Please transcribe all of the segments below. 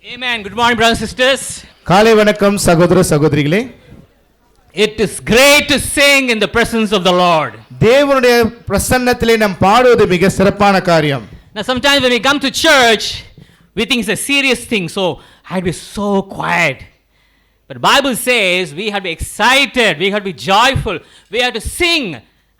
Amen. Good morning, brothers and sisters. காலை வணக்கம் சகோதர சகோதரிகளே. It is great to sing in the presence of the Lord. தேவனுடைய பிரசன்னத்திலே நாம் பாடுவது மிக சிறப்பான காரியம். Now sometimes when we come to church, we think it's a serious thing, so I'd be so quiet. But the Bible says we have to be excited, we have to be joyful, we have to sing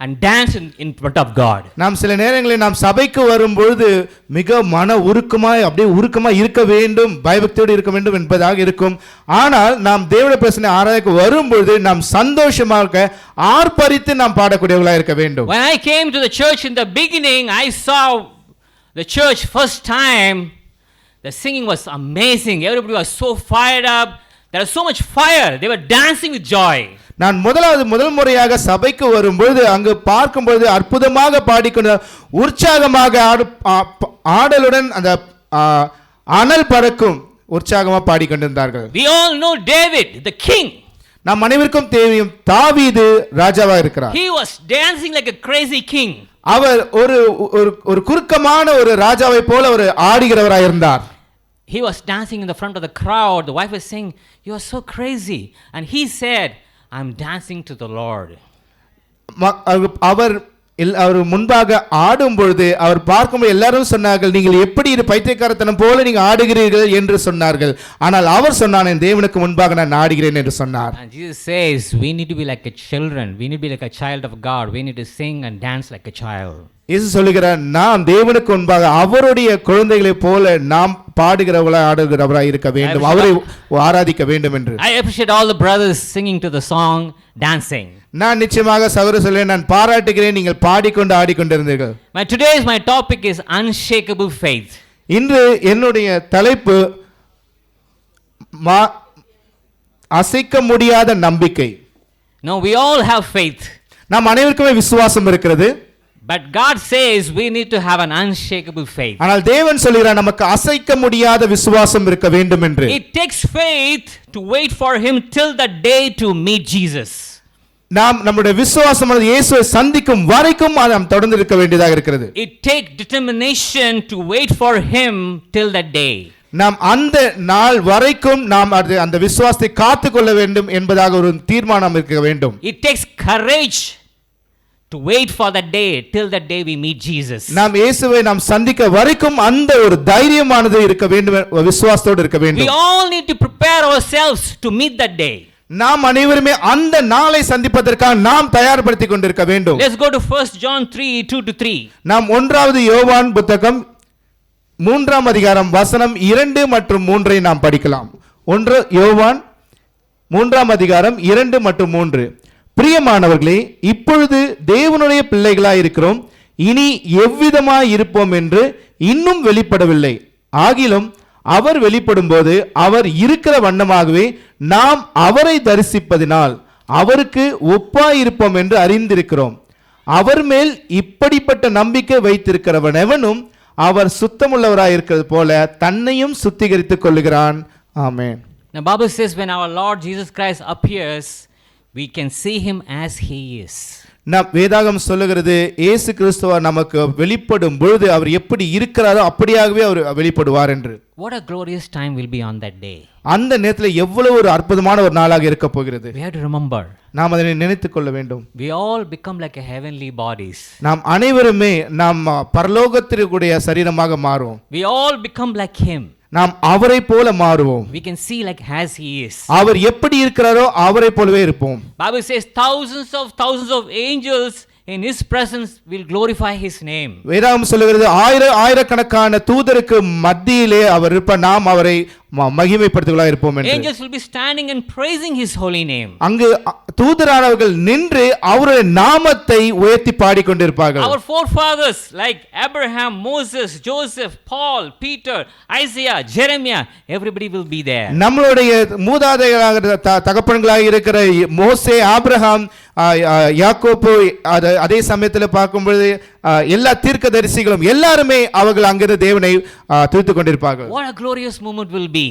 and dance in front of God. நாம் சில நேரங்களில் நாம் சபைக்கு வரும்பொழுது மிக மன உருக்கமாய் அப்படியே உருக்கமாய் இருக்க வேண்டும், பயபக்தியோடு இருக்க வேண்டும் என்பதாக இருக்கும். ஆனால் நாம் தேவனுடைய பிரசன்ன ஆராதனைக்கு வரும்பொழுது நாம் சந்தோஷமாக ஆர்ப்பரித்து நாம் பாடக்கூடியவர்களாக இருக்க வேண்டும். When I came to the church in the beginning, I saw the church first time. The singing was amazing. Everybody was so fired up. There was so much fire. They were dancing with joy. நான் முதல் முறையாக சபைக்கு வரும்பொழுது அங்கு பார்க்கும்பொழுது அற்புதமாக பாடிக்கொண்டு உற்சாகமாக ஆடலுடன் அந்த அனல் பறக்கும் உற்சாகமாக பாடிக்கொண்டிருந்தார்கள். We all know David, the king. நாம் அனைவருக்கும் தெரியும் தாவீது ராஜாவா இருக்கிறார். He was dancing like a crazy king. அவர் ஒரு குறுக்கமான ஒரு ராஜாவை போல ஒரு ஆடுகிறவராய் இருந்தார். He was dancing in the front of the crowd. The wife was saying, "You are so crazy." And he said, "I'm dancing to the Lord." அவர் முன்பாக ஆடும் பொழுது அவர் பார்க்கும்போது எல்லாரும் சொன்னார்கள், நீங்கள் எப்படி இது பைத்தியக்காரத்தனம் போல நீங்க ஆடுகிறீர்கள் என்று சொன்னார்கள். ஆனால் அவர் சொன்னார், என் தேவனுக்கு முன்பாக நான் ஆடுகிறேன் என்று சொன்னார். And Jesus says we need to be like a children, we need to be like a child of God, we need to sing and dance like a child. இயேசு சொல்லுகிறார், நாம் தேவனுக்கு முன்பாக அவருடைய குழந்தைகளைப் போல நாம் பாடுகிறவர்களாய் ஆடுகிறவராய் இருக்க வேண்டும், அவரை ஆராதிக்க வேண்டும் என்று. I appreciate all the brothers singing to the song, dancing. நான் நிச்சயமாக சகோதரர்களே நான் பாராட்டுகிறேன், நீங்கள் பாடிக்கொண்டு ஆடிக்கொண்டிருந்தீர்கள். My topic is unshakable faith. இன்று என்னுடைய தலைப்பு அசைக்க முடியாத நம்பிக்கை. Now we all have faith. நாம் அனைவருக்குமே விசுவாசம் இருக்கிறது. But God says we need to have an unshakable faith. ஆனால் தேவன் சொல்கிறார் நமக்கு அசைக்க முடியாத விசுவாசம் இருக்க வேண்டும் என்று. It takes faith to wait for him till the day to meet Jesus. நாம் நம்முடைய விசுவாசம் இயேசுவை சந்திக்கும் வரைக்கும் நாம் தொடர்ந்து இருக்க வேண்டியதாக இருக்கிறது. It takes determination to wait for him till that day. நாம் அந்த நாள் வரைக்கும் நாம் அந்த விசுவாசத்தை காத்துக்கொள்ள வேண்டும் என்பதாக ஒரு தீர்மானம் இருக்க வேண்டும். It takes courage to wait for that day till that day we meet Jesus. நாம் இயேசுவை நாம் சந்திக்க வரைக்கும் அந்த ஒரு தைரியமானது இருக்க வேண்டும், விசுவாசத்தோடு இருக்க வேண்டும். We all need to prepare ourselves to meet that day. நாம் அனைவருமே அந்த நாளை சந்திப்பதற்காக நாம் தயார்படுத்திக் கொண்டிருக்க வேண்டும். Let's go to 1 John 3:2-3. நாம் 1வது யோவான் புத்தகம் 3ஆம் அதிகாரம் வசனம் 2 மற்றும் 3 நாம் படிக்கலாம். 1 யோவான் 3ஆம் அதிகாரம் 2 மற்றும் 3. பிரியமானவர்களே, இப்பொழுது தேவனுடைய பிள்ளைகளாய் இருக்கிறோம், இனி எவ்விதமாய் இருப்போம் என்று இன்னும் வெளிப்படவில்லை. ஆகிலும் அவர் வெளிப்படும் போது அவர் இருக்கிற வண்ணமாகவே நாம் அவரை தரிசிப்பதினால் அவருக்கு ஒப்பாய் இருப்போம் என்று அறிந்திருக்கிறோம். அவர் மேல் இப்படிப்பட்ட நம்பிக்கை வைத்திருக்கிறவன் எவனும் அவர் சுத்தமுள்ளவராய் இருக்கிறது போல தன்னையும் சுத்திகரித்துக் கொள்ளுகிறான். ஆமென். The Bible says when our Lord Jesus Christ appears, we can see him as he is. நாம் வேதாகம் சொல்லுகிறது, இயேசு கிறிஸ்துவ நமக்கு வெளிப்படும் பொழுது அவர் எப்படி இருக்கிறாரோ அப்படியாகவே அவர் வெளிப்படுவார் என்று. What a glorious time will be on that day. அந்த நேரத்தில் எவ்வளவு ஒரு அற்புதமான ஒரு நாளாக இருக்க போகிறது. We have to remember. நாம் அதனை நினைத்துக் கொள்ள வேண்டும். We all become like a heavenly bodies. நாம் அனைவருமே நாம் பரலோகத்திற்குரிய சரீரமாக மாறுவோம். We all become like him. நாம் அவரை போல மாறுவோம். We can see like as he is. அவர் எப்படி இருக்கிறாரோ அவரை போலவே இருப்போம். Bible says thousands of angels in his presence will glorify his name. வேதாகம் சொல்லுகிறது ஆயிரக்கணக்கான தூதருக்கு மத்தியிலே அவர் இருப்ப நாம் அவரை மகிமைப்படுத்துவதாக இருப்போம் என்று. Angels will be standing and praising his holy name. அங்கு தூதரானவர்கள் நின்று அவருடைய நாமத்தை உயர்த்தி பாடிக்கொண்டிருப்பார்கள். Our forefathers like Abraham, Moses, Joseph, Paul, Peter, Isaiah, Jeremiah, everybody will be there. நம்மளுடைய மூதாதையராக தகப்பன்களாக இருக்கிற மோசே, ஆபிரகாம், யாக்கோபு, அதே சமயத்தில் பார்க்கும்போது எல்லா தீர்க்கதரிசிகளும் எல்லாருமே அவர்கள் அங்கிருந்து தேவனை துதித்துக் கொண்டிருப்பார்கள். What a glorious moment will be.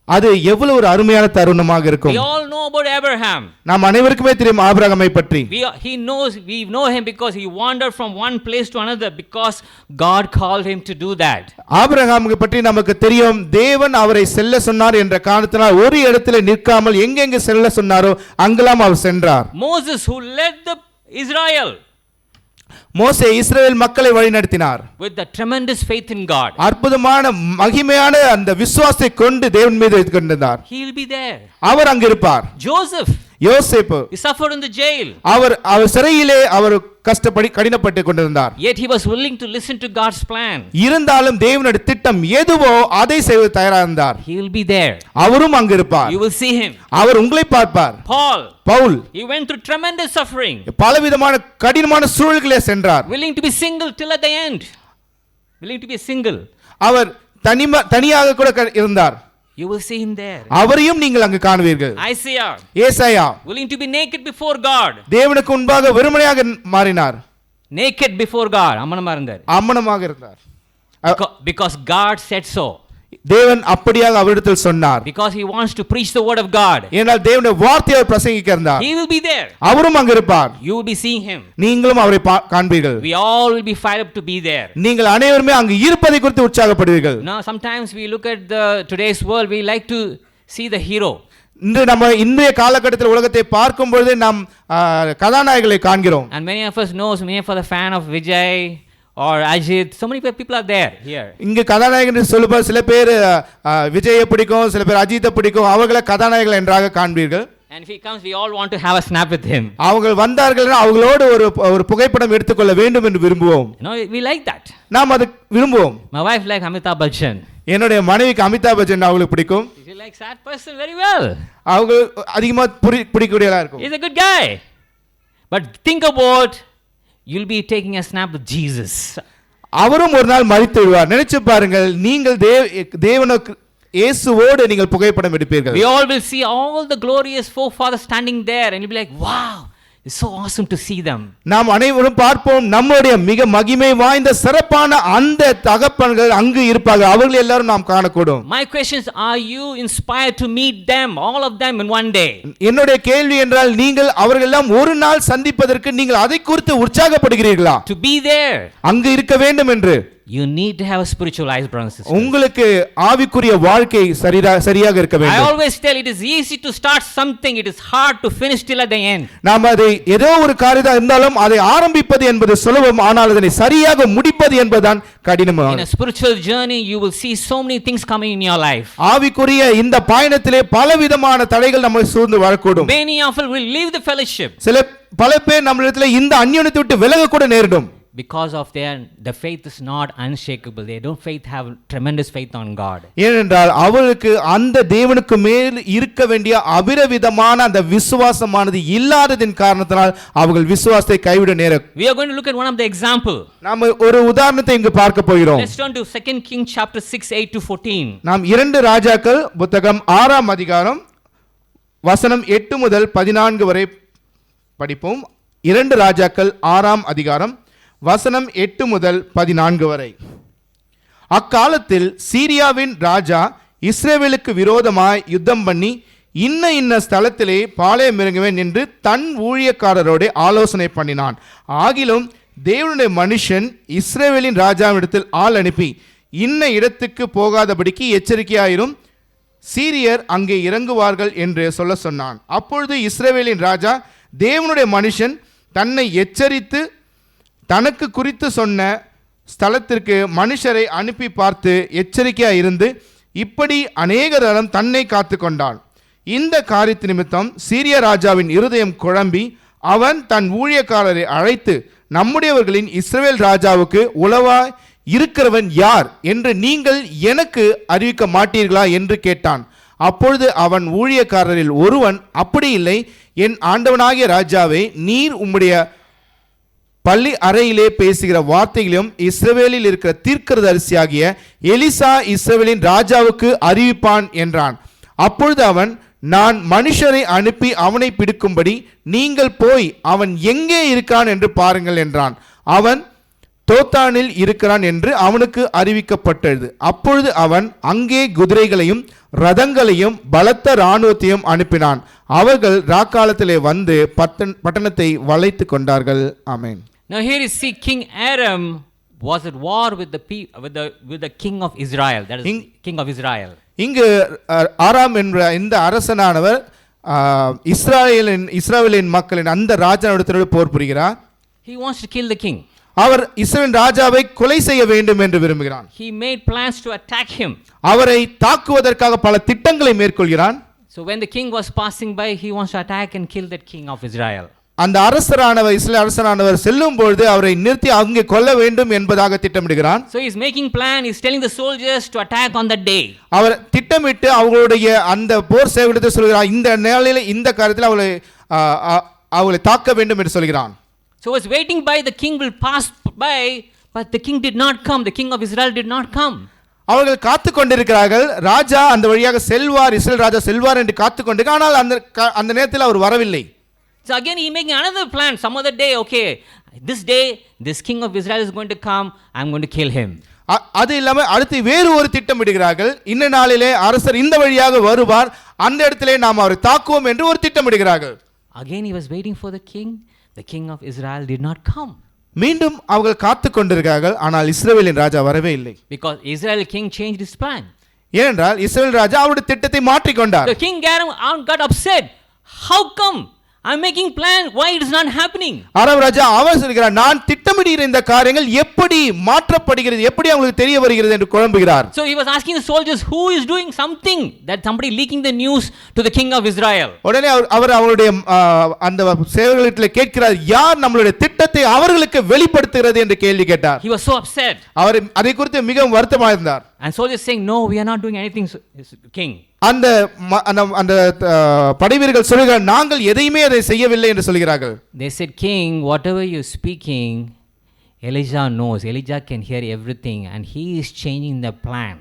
அது எவ்வளவு ஒரு அருமையான தருணமாக We இருக்கும். all know about Abraham. நாம் அனைவருக்குமே தெரியும் ஆபிரகாமை பற்றி. We know him because he wandered from one place to another because God called him to do that. ஆபிரகாமை பற்றி நமக்கு தெரியும், தேவன் அவரை செல்ல சொன்னார் என்ற காரணத்தினால் ஒரு இடத்துல நிற்காமல் எங்கெங்கு செல்ல சொன்னாரோ அங்கெல்லாம் அவர் சென்றார். Moses, who led the Israel மோசே இஸ்ரவேல் மக்களை வழிநடத்தினார் with the tremendous faith in God. அற்புதமான மகிமையான அந்த விசுவாசத்தை கொண்டு தேவன் மீது வைத்துக் கொண்டிருந்தார். He will be there. அவர் அங்கு இருப்பார். Joseph, யோசேப்பு, he suffered in the jail. அவர் சிறையிலே அவர் கடினப்பட்டு கொண்டிருந்தார். Yet he was willing to listen to God's plan. இருந்தாலும் தேவனுடைய திட்டம் எதுவோ அதை செய்ய தயாராக இருந்தார். He will be there. அவரும் அங்கு இருப்பார். You will see him. அவர் உங்களை பார்ப்பார். Pavul, he went through tremendous suffering. பலவிதமான கடினமான சூழல்களே சென்றார். Willing to be single till at the end. Willing to be single. அவர் தனியாக கூட இருந்தார். You will see him there. அவரையும் நீங்கள் அங்கு காணுவீர்கள். ஏசாயா, willing to be naked before God. தேவனுக்கு முன்பாக வெறுமனையாக மாறினார். Naked before God. அம்மனமாக இருந்தார். Because God said so. தேவன் அப்படியாக அவரிடத்தில் சொன்னார். Because he wants to preach the word of God. ஏனால் தேவனுடைய வார்த்தையை பிரசங்கிக்க இருந்தார். He will be there. அவரும் அங்கு இருப்பார். You will be seeing him. நீங்களும் அவரை காண்பீர்கள். We all will be fired up to be there. நீங்கள் அனைவருமே அங்கு இருப்பதை குறித்து உற்சாகப்படுவீர்கள். Now sometimes we look at today's world, we like to see the hero. இன்று நம்ம இன்றைய காலகட்டத்தில் உலகத்தை பார்க்கும் பொழுது நாம் கதாநாயகர்களை காண்கிறோம். And many of us knows, many of us are fan of Vijay or Ajit. So many people are there here. இங்க கதாநாயகன் சொல்லும்போது சில பேர் விஜயை பிடிக்கும், சில பேர் அஜித்தை பிடிக்கும். அவர்களை கதாநாயகர்கள் என்றாக காண்பீர்கள். And if he comes, we all want to have a snap with him. அவங்க வந்தார்கள் அவங்களோடு ஒரு புகைப்படம் எடுத்துக்கொள்ள வேண்டும் என்று விரும்புவோம். No, we like that. நாம் அது விரும்புவோம். My wife like Amitabh Bachchan. என்னுடைய மனைவிக்கு அமிதாப் பச்சன் அவங்களுக்கு பிடிக்கும். She likes that person very well. அவங்க அதிகமா பிடிக்கக்கூடியதா இருக்கும். He's a good guy. But think about, you'll be taking a snap with Jesus. அவரும் ஒரு நாள் மரித்து விடுவார். நினைச்சு பாருங்கள், நீங்கள் தேவனுக்கு இயேசுவோடு நீங்கள் புகைப்படம் எடுப்பீர்கள். We all will see all the glorious forefathers standing there and you'll be like, wow, it's so awesome to see them. நாம் அனைவரும் பார்ப்போம், நம்முடைய மிக மகிமை வாய்ந்த சிறப்பான அந்த தகப்பன்கள் அங்கு இருப்பார்கள். அவர்கள் எல்லாரும் நாம் காணக்கூடும். My question is, are you inspired to meet them, all of them in one day? என்னுடைய கேள்வி என்றால், நீங்கள் அவர்கள் எல்லாம் ஒரு நாள் சந்திப்பதற்கு நீங்கள் அதை குறித்து உற்சாகப்படுகிறீர்களா? To be there. அங்கு இருக்க வேண்டும் என்று. You need to have a spiritual eyes, brothers and sisters. உங்களுக்கு ஆவிக்குரிய வாழ்க்கை சரியாக இருக்க வேண்டும். I always tell, it is easy to start something, it is hard to finish till at the end. நாம் அதை ஏதோ ஒரு காரியத்தை இருந்தாலும் அதை ஆரம்பிப்பது என்பது சுலபம், ஆனால் அதனை சரியாக முடிப்பது என்பதுதான் கடினமானது. In a spiritual journey you will see so many things coming in your life. ஆவிக்குரிய இந்த பயணத்திலே பலவிதமான தடைகள் நம்மை சூழ்ந்து வரக்கூடும். Many of us will leave the fellowship. பல பேர் நம்மிடத்தில் இந்த அந்யோன்யத்தை விட்டு விலக கூட நேரிடும். Because of the faith is not unshakable. They don't have tremendous faith on God. ஏனென்றால் அவருக்கு அந்த தேவனுக்கு மேல் இருக்க வேண்டிய அபிரவிதமான அந்த விசுவாசமானது இல்லாததின் காரணத்தினால் அவர்கள் விசுவாசத்தை கைவிட நேரம். We are going to look at one of the example. நாம் ஒரு உதாரணத்தை இங்கு பார்க்க போகிறோம். Let's turn to 2 Kings chapter 6 8 to 14. நாம் 2 ராஜாக்கள் புத்தகம் 6ஆம் அதிகாரம் வசனம் 8 முதல் 14 வரை படிப்போம். 2 ராஜாக்கள் 6ஆம் அதிகாரம் வசனம் 8 முதல் 14 வரை. அக்காலத்தில் சீரியாவின் ராஜா இஸ்ரவேலுக்கு விரோதமாய் யுத்தம் பண்ணி இன்ன ஸ்தலத்திலே பாளையம் இறங்குவேன் என்று தன் ஊழியக்காரரோடு ஆலோசனை பண்ணினான். ஆகிலும் தேவனுடைய மனுஷன் இஸ்ரவேலின் ராஜாவிடத்தில் ஆள் அனுப்பி இன்ன இடத்துக்கு போகாதபடிக்கு எச்சரிக்கையாயிரும், சீரியர் அங்கே இறங்குவார்கள் என்று சொல்ல சொன்னான். அப்பொழுது இஸ்ரவேலின் ராஜா தேவனுடைய மனுஷன் தன்னை எச்சரித்து தனக்கு குறித்து சொன்ன ஸ்தலத்திற்கு மனுஷரை அனுப்பி பார்த்து எச்சரிக்கையாக இருந்து இப்படி அநேக தரம் தன்னை காத்து கொண்டான். இந்த காரியத்து நிமித்தம் சீரிய ராஜாவின் இருதயம் குழம்பி அவன் தன் ஊழியக்காரரை அழைத்து, நம்முடையவர்களின் இஸ்ரவேல் ராஜாவுக்கு உளவாய் இருக்கிறவன் யார் என்று நீங்கள் எனக்கு அறிவிக்க மாட்டீர்களா என்று கேட்டான். அப்பொழுது அவன் ஊழியக்காரரில் ஒருவன், அப்படி இல்லை, என் ஆண்டவனாகிய ராஜாவே, நீர் உம்முடைய பள்ளி அறையிலே பேசுகிற வார்த்தைகளையும் இஸ்ரவேலில் இருக்கிற தீர்க்கதரிசியாகிய எலிசா இஸ்ரவேலின் ராஜாவுக்கு அறிவிப்பான் என்றான். அப்பொழுது அவன், நான் மனுஷரை அனுப்பி அவனை பிடிக்கும்படி நீங்கள் போய் அவன் எங்கே இருக்கிறான் என்று பாருங்கள் என்றான். அவன் தோத்தானில் இருக்கிறான் என்று அவனுக்கு அறிவிக்கப்பட்டது. அப்பொழுது அவன் அங்கே குதிரைகளையும் ரதங்களையும் பலத்த இராணுவத்தையும் அனுப்பினான். அவர்கள் ராக்காலத்திலே வந்து பட்டணத்தை வளைத்து கொண்டார்கள். ஆமென். Now here is see King Aram was at war with the king of Israel, that is king of Israel. இங்கு ஆராம் என்ற இந்த அரசனானவர் இஸ்ரவேலின் மக்களின் அந்த ராஜாவிடத்தோடு போர் புரிகிறார். He wants to kill the king. அவர் இஸ்ரவேல் ராஜாவை கொலை செய்ய வேண்டும் என்று விரும்புகிறான். He made plans to attack him. அவரை தாக்குவதற்காக பல திட்டங்களை மேற்கொள்கிறான். So when the king was passing by, he wants to attack and kill that king of Israel. அந்த அரசரானவர் இஸ்ரவேல் அரசரானவர் செல்லும் பொழுது அவரை நிறுத்தி அங்கே கொல்ல வேண்டும் என்பதாக திட்டமிடுகிறான். So he is making plan, he is telling the soldiers to attack on that day. அவர் திட்டமிட்டு அவங்களுடைய அந்த போர் சேவகத்தை சொல்கிறார், இந்த நாளிலே இந்த காரியத்தில் அவளை தாக்க வேண்டும் என்று சொல்கிறான். So he was waiting by, the king will pass by, but the king did not come. The king of Israel did not come. அவர்கள் காத்து கொண்டிருக்கிறார்கள். ராஜா அந்த வழியாக செல்வார், இஸ்ரவேல் ராஜா செல்வார் என்று காத்து கொண்டிருக்கிறார். ஆனால் அந்த நேரத்தில் அவர் வரவில்லை. So again he making another plan, some other day. Okay, this day this king of Israel is going to come, I am going to kill him. அது இல்லாம அடுத்து வேறு ஒரு திட்டம் இடுகிறார்கள். இந்த நாளிலே அரசர் இந்த வழியாக வருவார், அந்த இடத்திலே நாம் அவரை தாக்குவோம் என்று ஒரு திட்டம் இடுகிறார்கள். Again he was waiting for the king of Israel did not come. மீண்டும் அவர்கள் காத்து கொண்டிருக்கிறார்கள். ஆனால் இஸ்ரவேலின் ராஜா வரவே இல்லை. Because Israel king changed his plan. ஏனென்றால் இஸ்ரவேல் ராஜா அவருடைய திட்டத்தை மாற்றிக் கொண்டார். The king got upset. How come I'm making plan, why it is not happening? அரபு ராஜா அவர் சொல்கிறார், நான் திட்டமிடுகிற இந்த காரியங்கள் எப்படி மாற்றப்படுகிறது, எப்படி அவங்களுக்கு தெரிய வருகிறது என்று குழம்புகிறார். So he was asking the soldiers, who is doing something, that somebody leaking the news to the king of Israel. உடனே அவர் அவருடைய அந்த சேவகர்களிடத்தில் கேட்கிறார், யார் நம்மளுடைய திட்டத்தை அவர்களுக்கு வெளிப்படுத்துகிறது என்று கேள்வி கேட்டார். He was so upset. அவர் அதை குறித்து மிகவும் வருத்தமாக இருந்தார். And soldiers saying, no, we are not doing anything, king. அந்த படைவீரர்கள் சொல்கிறார்கள், நாங்கள் எதையுமே அதை செய்யவில்லை என்று சொல்கிறார்கள். They said, king, whatever you speaking, Elijah knows. Elijah can hear everything and he is changing the plan.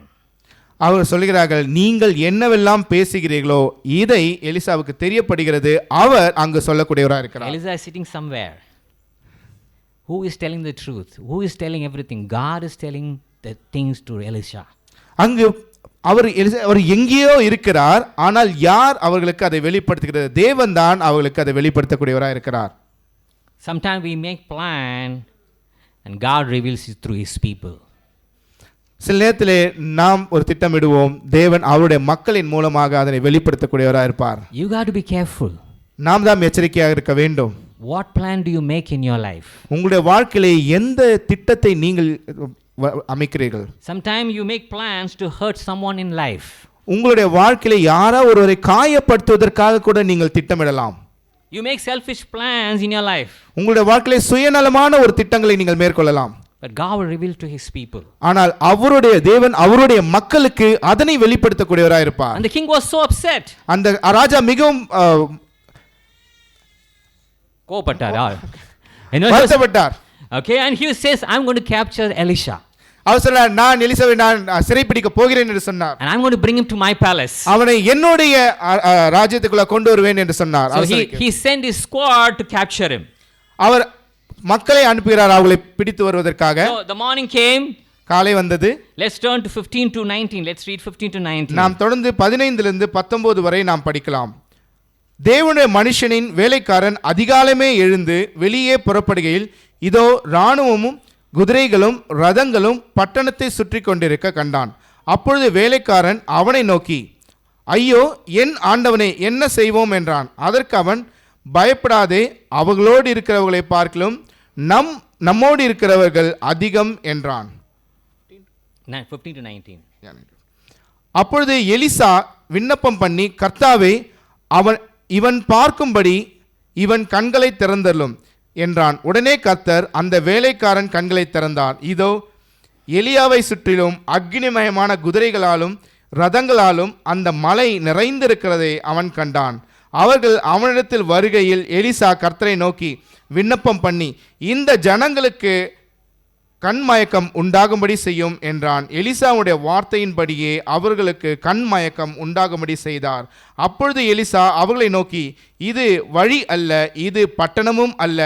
அவர் சொல்கிறார்கள், நீங்கள் என்னவெல்லாம் பேசுகிறீர்களோ இதை எலிசாவுக்கு தெரியப்படுகிறது, அவர் அங்கு சொல்லக்கூடியவராக இருக்கிறார். Elijah is sitting somewhere. Who is telling the truth? Who is telling everything? God is telling the things to Elisha. அங்கு அவர் எங்கேயோ இருக்கிறார், ஆனால் யார் அவர்களுக்கு அதை வெளிப்படுத்துகிறது? தேவன் தான் அவர்களுக்கு அதை வெளிப்படுத்தக்கூடியவராக இருக்கிறார். Sometimes we make plan and God reveals it through his people. சில நேரத்திலே நாம் ஒரு திட்டமிடுவோம், தேவன் அவருடைய மக்களின் மூலமாக அதனை வெளிப்படுத்தக்கூடியவராக இருப்பார். You got to be careful. நாம் தான் எச்சரிக்கையாக இருக்க வேண்டும். What plan do you make in your life? உங்களுடைய வாழ்க்கையிலே எந்த திட்டத்தை நீங்கள் அமைக்கிறீர்கள்? Sometimes you make plans to hurt someone in life. உங்களுடைய வாழ்க்கையிலே யாரோ ஒருவரை காயப்படுத்துவதற்காக கூட நீங்கள் திட்டமிடலாம். You make selfish plans in your life. உங்களுடைய வாழ்க்கையிலே சுயநலமான ஒரு திட்டங்களை நீங்கள் மேற்கொள்ளலாம். But God will reveal to his people. ஆனால் அவருடைய தேவன் அவருடைய மக்களுக்கு அதனை வெளிப்படுத்தக்கூடியவராக இருப்பார். And the king was so upset. அந்த ராஜா மிகவும் கோபப்பட்டார். Okay, and he says, I'm going to capture Elisha. அவர் சொன்னார், நான் எலிசாவை நான் சிறைப்பிடிக்க போகிறேன் என்று சொன்னார். And I'm going to bring him to my palace. அவனை என்னுடைய ராஜ்யத்துக்குள்ள கொண்டு வருவேன் என்று சொன்னார். So he sent his squad to capture him. அவர் மக்களை அனுப்புகிறார் அவங்களை பிடித்து வருவதற்காக. So the morning came. காலை வந்தது. Let's turn to 15 to 19. Let's read 15 to 19. நாம் தொடர்ந்து 15 இலிருந்து 19 வரை நாம் படிக்கலாம். தேவனுடைய மனுஷனின் வேலைக்காரன் அதிகாலமே எழுந்து வெளியே புறப்படுகையில் இதோ இராணுவமும் குதிரைகளும் ரதங்களும் பட்டணத்தை சுற்றி கொண்டிருக்க கண்டான். அப்பொழுது வேலைக்காரன் அவனை நோக்கி, ஐயோ என் ஆண்டவனே, என்ன செய்வோம் என்றான். அதற்கு அவன், பயப்படாதே, அவர்களோடு இருக்கிறவர்களை பார்க்கலும் நம்மோடு இருக்கிறவர்கள் அதிகம் என்றான். 15 to 19. அப்பொழுது எலிசா விண்ணப்பம் பண்ணி, கர்த்தாவே, இவன் பார்க்கும்படி இவன் கண்களை திறந்தருளும் என்றான். உடனே கர்த்தர் அந்த வேலைக்காரன் கண்களை திறந்தார். இதோ எலியாவை சுற்றிலும் அக்னிமயமான குதிரைகளாலும் ரதங்களாலும் அந்த மலை நிறைந்திருக்கிறதை அவன் கண்டான். அவர்கள் அவனிடத்தில் வருகையில் எலிசா கர்த்தரை நோக்கி விண்ணப்பம் பண்ணி, இந்த ஜனங்களுக்கு கண்மயக்கம் உண்டாகும்படி செய்யும் என்றான். எலிசாவுடைய வார்த்தையின்படியே அவர்களுக்கு கண்மயக்கம் உண்டாகும்படி செய்தார். அப்பொழுது எலிசா அவர்களை நோக்கி, இது வழி அல்ல, இது பட்டணமும் அல்ல,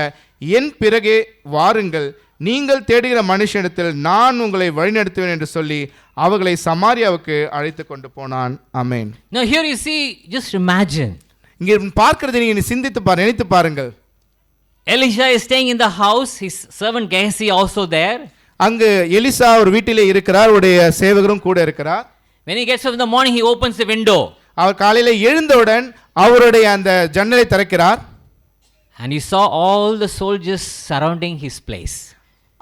என் பிறகே வாருங்கள், நீங்கள் தேடுகிற மனுஷனிடத்தில் நான் உங்களை வழிநடத்துவேன் என்று சொல்லி அவர்களை சமாரியாவுக்கு அழைத்து கொண்டு போனான். ஆமென். Now here you see, just imagine. இங்கே பார்க்கிறதை நீங்க சிந்தித்து நினைத்து பாருங்கள். Elisha is staying in the house, his servant Gehazi also there. அங்கு எலிசா ஒரு வீட்டிலே இருக்கிறார், அவருடைய சேவகரும் கூட இருக்கிறார். When he gets up in the morning, he opens the window. அவர் காலையில எழுந்தவுடன் அவருடைய அந்த ஜன்னலை திறக்கிறார். And he saw all the soldiers surrounding his place.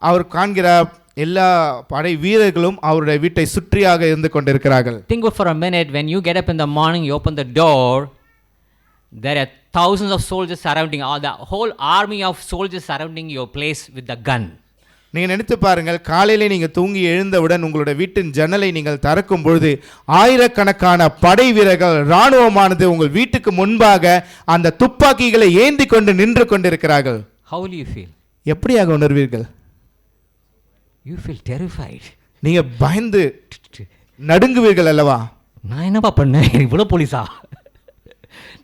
அவர் காண்கிறார் எல்லா படை வீரர்களும் அவருடைய வீட்டை சுற்றியாக இருந்து கொண்டிருக்கிறார்கள். Think for a minute, when you get up in the morning, you open the door, there are thousands of soldiers surrounding, all the whole army of soldiers surrounding your place with the gun. நீங்க நினைத்து பாருங்கள், காலையிலே நீங்க தூங்கி எழுந்தவுடன் உங்களுடைய வீட்டின் ஜன்னலை நீங்கள் திறக்கும் பொழுது ஆயிரக்கணக்கான படை வீரர்கள் இராணுவமானது உங்கள் வீட்டுக்கு முன்பாக அந்த துப்பாக்கிகளை ஏந்தி கொண்டு நின்று கொண்டிருக்கிறார்கள். How will you feel? எப்படியாக உணர்வீர்கள்? You feel terrified. நீங்க பயந்து நடுங்குவீர்கள் அல்லவா? நான் என்னப்பா பண்ணேன், இவ்வளோ போலீஸா,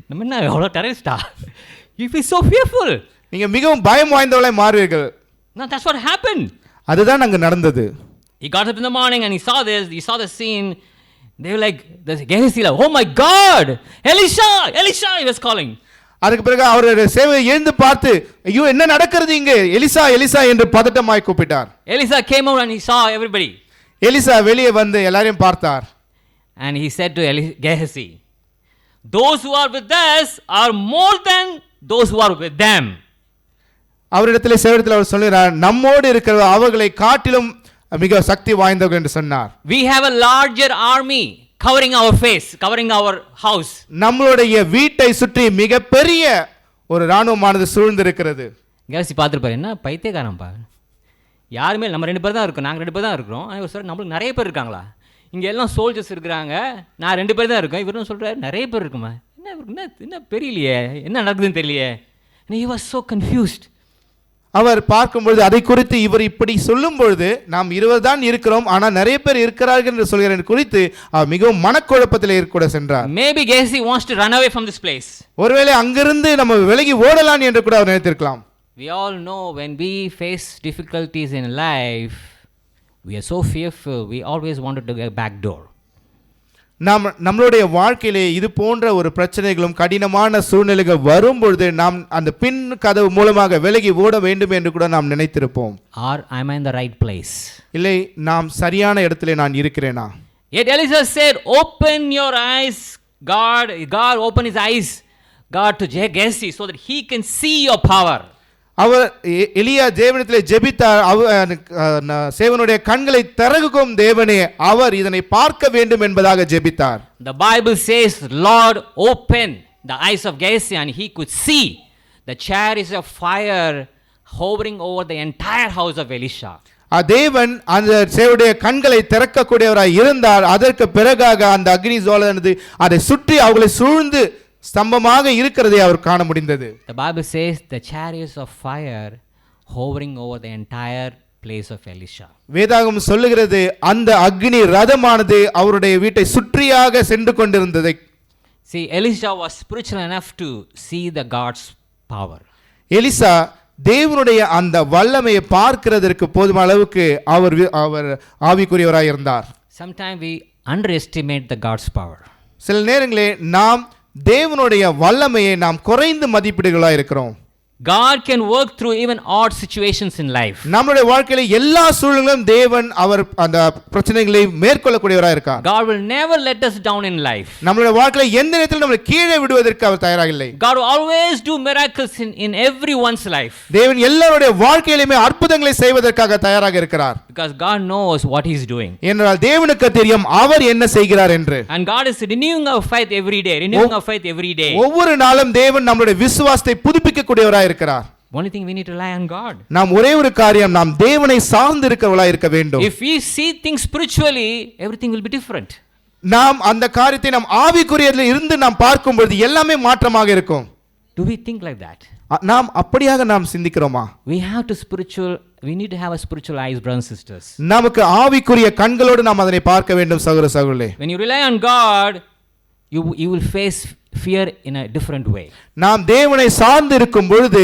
நம்ம என்ன எவ்வளோ டெரரிஸ்டா? You feel so fearful. நீங்க மிகவும் பயம் வாய்ந்தவளாய் மாறுவீர்கள். Now that's what happened. அதுதான் அங்கு நடந்தது. He got up in the morning and he saw this, he saw the scene. They were like, the Gehazi, like, oh my God, Elisha, Elisha, he was calling. அதுக்கு பிறகு அவருடைய சேவகர் எழுந்து பார்த்து, ஐயோ என்ன நடக்கிறது இங்கே, எலிசா எலிசா என்று பதட்டமாய் கூப்பிட்டார். Elisha came out and he saw everybody. Elisha வெளியே வந்து எல்லாரையும் பார்த்தார். And he said to Gehazi, those who are with us are more than those who are with them. அவரிடத்திலே சேவகத்தில் அவர் சொல்கிறார், நம்மோடு இருக்கிற அவர்களை காட்டிலும் மிக சக்தி வாய்ந்தவர்கள் என்று சொன்னார். We have a larger army covering our face, covering our house. நம்மளுடைய வீட்டை சுற்றி மிகப்பெரிய ஒரு இராணுவமானது சூழ்ந்திருக்கிறது. கேசி பார்த்துருப்பாரு, என்ன பைத்தியக்காரன்பா, யாருமே நம்ம 2 பேர் தான் இருக்கோம், நாங்கள் 2 பேர் தான் இருக்கிறோம். ஆனால் சார் நம்மளுக்கு நிறைய பேர் இருக்காங்களா, இங்கே எல்லாம் சோல்ஜர்ஸ் இருக்கிறாங்க, நான் 2 பேர் தான் இருக்கேன், இவரும் சொல்கிறார் நிறைய பேர் இருக்குமா, என்ன தெரியலையே, என்ன நடக்குதுன்னு தெரியலையே. He was so confused. அவர் பார்க்கும்பொழுது அதை குறித்து இவர் இப்படி சொல்லும் பொழுது நாம் 20 தான் இருக்கிறோம், ஆனால் நிறைய பேர் இருக்கிறார்கள் என்று சொல்கிற குறித்து அவர் மிகவும் மனக்குழப்பத்தில் கூட சென்றார். Maybe Gehazi wants to run away from this place. ஒருவேளை அங்கிருந்து நம்ம விலகி ஓடலாம் என்று கூட அவர் நினைத்திருக்கலாம். We all know when we face difficulties in life, we are so fearful, we always wanted to get back door. நம்மளுடைய வாழ்க்கையிலே இது போன்ற ஒரு பிரச்சனைகளும் கடினமான சூழ்நிலைகள் வரும்பொழுது நாம் அந்த பின் கதவு மூலமாக விலகி ஓட வேண்டும் என்று கூட நாம் நினைத்திருப்போம். Or am I in the right place? இல்லை, நாம் சரியான இடத்திலே நான் இருக்கிறேனா? Yet Elisha said, open your eyes, God open his eyes, God, to Gehazi, so that he can see your power. அவர் எலியா தேவனிடத்திலே ஜெபித்தார், சேவனுடைய கண்களை திறக்கும் தேவனே, அவர் இதனை பார்க்க வேண்டும் என்பதாக ஜெபித்தார். The Bible says, Lord opened the eyes of Gehazi and he could see the chariots of fire hovering over the entire house of Elisha. தேவன் அந்த சேவனுடைய கண்களை திறக்கக்கூடியவராய் இருந்தார். அதற்கு பிறகாக அந்த அக்னி ஜுவாலையானது அதை சுற்றி அவர்களை சூழ்ந்து ஸ்தம்பமாக இருக்கிறதை அவர் காண முடிந்தது. The Bible says the chariots of fire hovering over the entire place of Elisha. வேதாகமம் சொல்லுகிறது அந்த அக்னி ரதமானது அவருடைய வீட்டை சுற்றியாக சென்று கொண்டிருந்ததை. See, Elisha was spiritual enough to see the God's power. Elisha தேவனுடைய அந்த வல்லமையை பார்க்கிறதற்கு போதுமான அளவுக்கு அவர் ஆவிக்குரியவராய் இருந்தார். Sometimes we underestimate the God's power. சில நேரங்களில் நாம் தேவனுடைய வல்லமையை நாம் குறைந்து மதிப்பீடுகளாக இருக்கிறோம். God can work through even odd situations in life. நம்முடைய வாழ்க்கையில எல்லா சூழ்நிலைகளிலும் தேவன் அவர் அந்த பிரச்சனைகளை மேற்கொள்ளக்கூடியவராக இருக்கார். God will never let us down in life. நம்முடைய வாழ்க்கையில எந்த நேரத்திலும் நம்மை கீழே விடுவதற்கு அவர் தயாராக இல்லை. God will always do miracles in everyone's life. தேவன் எல்லாருடைய வாழ்க்கையிலுமே அற்புதங்களை செய்வதற்காக தயாராக இருக்கிறார். Because God knows what he is doing. என்றால் தேவனுக்கு தெரியும் அவர் என்ன செய்கிறார் என்று. And God is renewing our faith every day, renewing our faith every day. ஒவ்வொரு நாளும் தேவன் நம்முடைய விசுவாசத்தை புதுப்பிக்க கூடியவராய் இருக்கிறார். Only thing we need to rely on God. நாம் ஒரே ஒரு காரியம், நாம் தேவனை சார்ந்து இருக்கிறவர்களாய் இருக்க வேண்டும். If we see things spiritually, everything will be different. நாம் அந்த காரியத்தை நாம் ஆவிக்குரியதில் இருந்து நாம் பார்க்கும்போது எல்லாமே மாற்றமாக இருக்கும். Do we think like that? நாம் அப்படியாக நாம் சிந்திக்கிறோமா? We need to have a spiritual eyes, brothers and sisters. நமக்கு ஆவிக்குரிய கண்களோடு நாம் அதனை பார்க்க வேண்டும் சகோதர சகோதரிகளே. When you rely on God, you will face fear in a different way. நாம் தேவனை சார்ந்து இருக்கும் பொழுது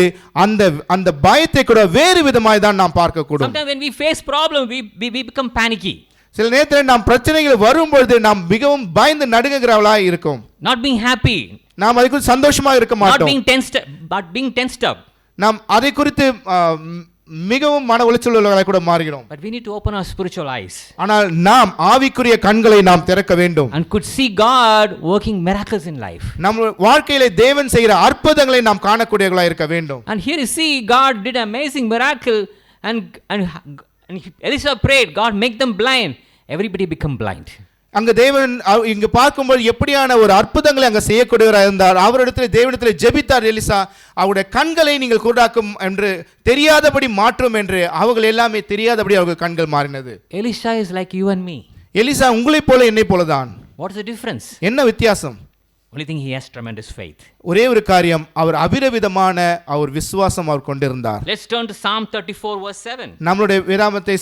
அந்த பயத்தை கூட வேறு விதமாய் தான் நாம் பார்க்க கூடும். Sometimes when we face problem, we become panicky. சில நேரத்தில் நாம் பிரச்சனைகள் வரும்பொழுது நாம் மிகவும் பயந்து நடுங்குகிறவர்களாய் இருக்கும். Not being happy. நாம் அதை குறித்து சந்தோஷமா இருக்க Not மாட்டோம். being tensed, but being tensed up. நாம் அதை குறித்து மிகவும் மன உளைச்சல் உள்ளவர்களாய் கூட மாறுகிறோம். But we need to open our spiritual eyes. ஆனால் நாம் ஆவிக்குரிய கண்களை நாம் திறக்க வேண்டும். And could see God working miracles in life. நம்ம வாழ்க்கையிலே தேவன் செய்கிற அற்புதங்களை நாம் காணக்கூடியவர்களாய் இருக்க வேண்டும். And here you see God did an amazing miracle and Elisha prayed, God make them blind. Everybody become blind. அங்க தேவன் இங்கு பார்க்கும்போது எப்படியான ஒரு அற்புதங்களை அங்க செய்யக்கூடியவராக இருந்தார். அவரிடத்தில் தேவனிடத்தில் ஜெபித்தார் எலிசா, அவருடைய கண்களை நீங்கள் குருடாக்கும் என்று தெரியாதபடி மாற்றும் என்று. அவர்கள் எல்லாமே தெரியாதபடி அவர்கள் கண்கள் மாறினது. Elisha is like you and me. Elisha உங்களைப் போல என்னை போலதான். What is the difference? என்ன வித்தியாசம்? Only thing he has tremendous faith. ஒரே ஒரு காரியம், அவர் அபிரவிதமான அவர் விசுவாசம் அவர் கொண்டிருந்தார். Let's turn to Psalm 34 verse 7. நம்மளுடைய வேதாகமத்தை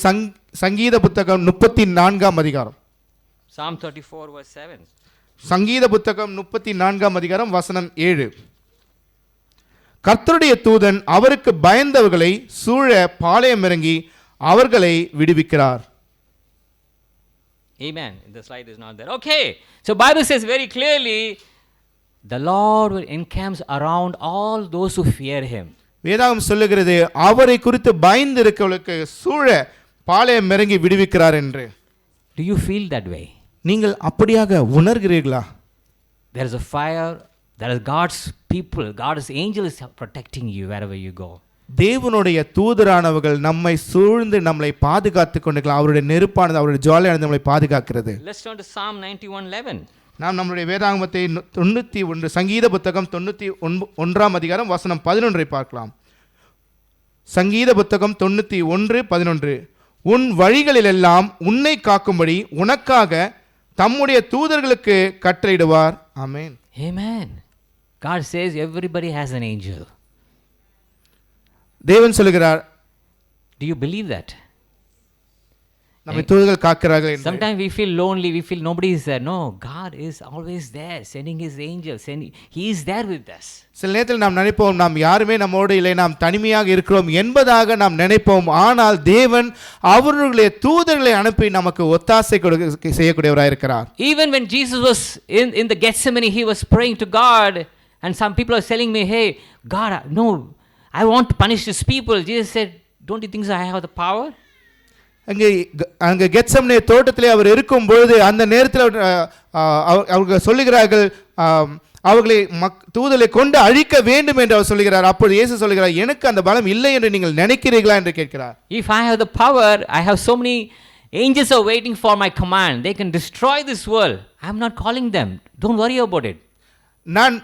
சங்கீத புத்தகம் 34ஆம் அதிகாரம். Psalm 34 verse 7. சங்கீத புத்தகம் 34ஆம் அதிகாரம் வசனம் 7. கர்த்தருடைய தூதன் அவருக்கு பயந்தவர்களை சூழ பாளையம் இறங்கி அவர்களை விடுவிக்கிறார். Amen. The slide is not there. Okay. So Bible says very clearly, the Lord will encamps around all those who fear him. வேதாகம் சொல்லுகிறது அவரை குறித்து பயந்து இருக்கவர்களுக்கு சூழ பாளையம் இறங்கி விடுவிக்கிறார் என்று. Do you feel that way? நீங்கள் அப்படியாக உணர்கிறீர்களா? There is a fire. There is God's people. God's angel is protecting you wherever you go. தேவனுடைய தூதரானவர்கள் நம்மை சூழ்ந்து நம்மை பாதுகாத்துக் கொண்டிருக்கிறார். அவருடைய நெருப்பானது, அவருடைய ஜுவாலையானது நம்மை பாதுகாக்கிறது. Let's turn to Psalm 91:11. நாம் நம்முடைய வேதாகமத்தை 91 சங்கீத புத்தகம் 91ஆம் அதிகாரம் வசனம் 11 பார்க்கலாம். சங்கீத புத்தகம் 91:11. உன் வழிகளிலெல்லாம் உன்னை காக்கும்படி உனக்காக தம்முடைய தூதர்களுக்கு கட்டளையிடுவார். ஆமென். Amen. God says everybody has an angel. தேவன் சொல்கிறார், Do you believe that? நம்மை தூதர்கள் காக்கிறார்கள் என்று. Sometimes we feel lonely, we feel nobody is there. No, God is always there, sending his angels. He is there with us. சில நேரத்தில் நாம் நினைப்போம் நாம் யாருமே நம்மோடு இல்லை, நாம் தனிமையாக இருக்கிறோம் என்பதாக நாம் நினைப்போம். ஆனால் தேவன் அவர்களுடைய தூதர்களை அனுப்பி நமக்கு ஒத்தாசை செய்யக்கூடியவராக இருக்கிறார். Even when Jesus was in the Gethsemane, he was praying to God, and some people are telling me, hey, God, no, I want to punish these people. Jesus said, don't you think so I have the power? அங்கே Gethsemane தோட்டத்திலே அவர் இருக்கும் பொழுது அந்த நேரத்தில் அவர்கள் சொல்லுகிறார்கள், அவர்களை தூதலை கொண்டு அழிக்க வேண்டும் என்று அவர் சொல்லுகிறார். அப்பொழுது இயேசு சொல்லுகிறார், எனக்கு அந்த பலம் இல்லை என்று நீங்கள் நினைக்கிறீர்களா என்று கேட்கிறார். If I have the power, I have so many angels are waiting for my command. They can destroy this world. I am not calling them. Don't worry about it. நான்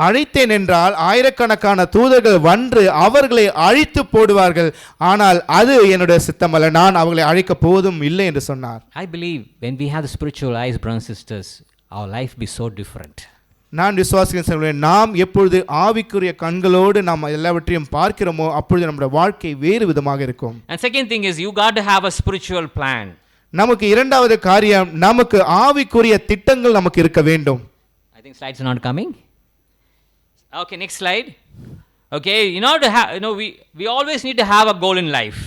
அழைத்தேன் என்றால் ஆயிரக்கணக்கான தூதர்கள் வந்து அவர்களை அழித்து போடுவார்கள். ஆனால் அது என்னுடைய சித்தமல்ல, நான் அவர்களை அழைக்க போவதும் இல்லை என்று சொன்னார். I believe when we have the spiritual eyes, brothers and sisters, our life be so different. நான் விசுவாசிக்கிறேன், நாம் எப்பொழுது ஆவிக்குரிய கண்களோடு நாம் எல்லாவற்றையும் பார்க்கிறோமோ அப்பொழுது நம்முடைய வாழ்க்கை வேறு விதமாக இருக்கும். And second thing is you got to have a spiritual plan. நமக்கு இரண்டாவது காரியம், நமக்கு ஆவிக்குரிய திட்டங்கள் நமக்கு இருக்க வேண்டும். I think slides are not coming. Okay, next slide. Okay, in order to have, we always need to have a goal in life.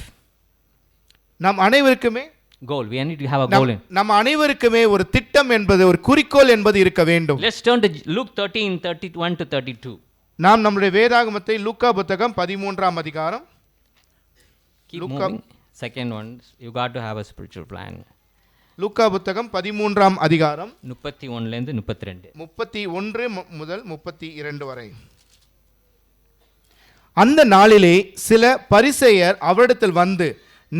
நாம் அனைவருக்குமே goal, we need to have a goal. நம்ம அனைவருக்குமே ஒரு திட்டம் என்பது, ஒரு குறிக்கோள் என்பது இருக்க வேண்டும். Let's turn to Luke 13:31 to 32. நாம் நம்முடைய வேதாகமத்தை லூக்கா புத்தகம் 13ஆம் அதிகாரம். Keep moving. Second one, you got to have a spiritual plan. லூக்கா புத்தகம் 13ஆம் அதிகாரம் 31 ல இருந்து 32. 31 முதல் 32 வரை. அந்த நாளிலே சில பரிசேயர் அவரிடத்தில் வந்து,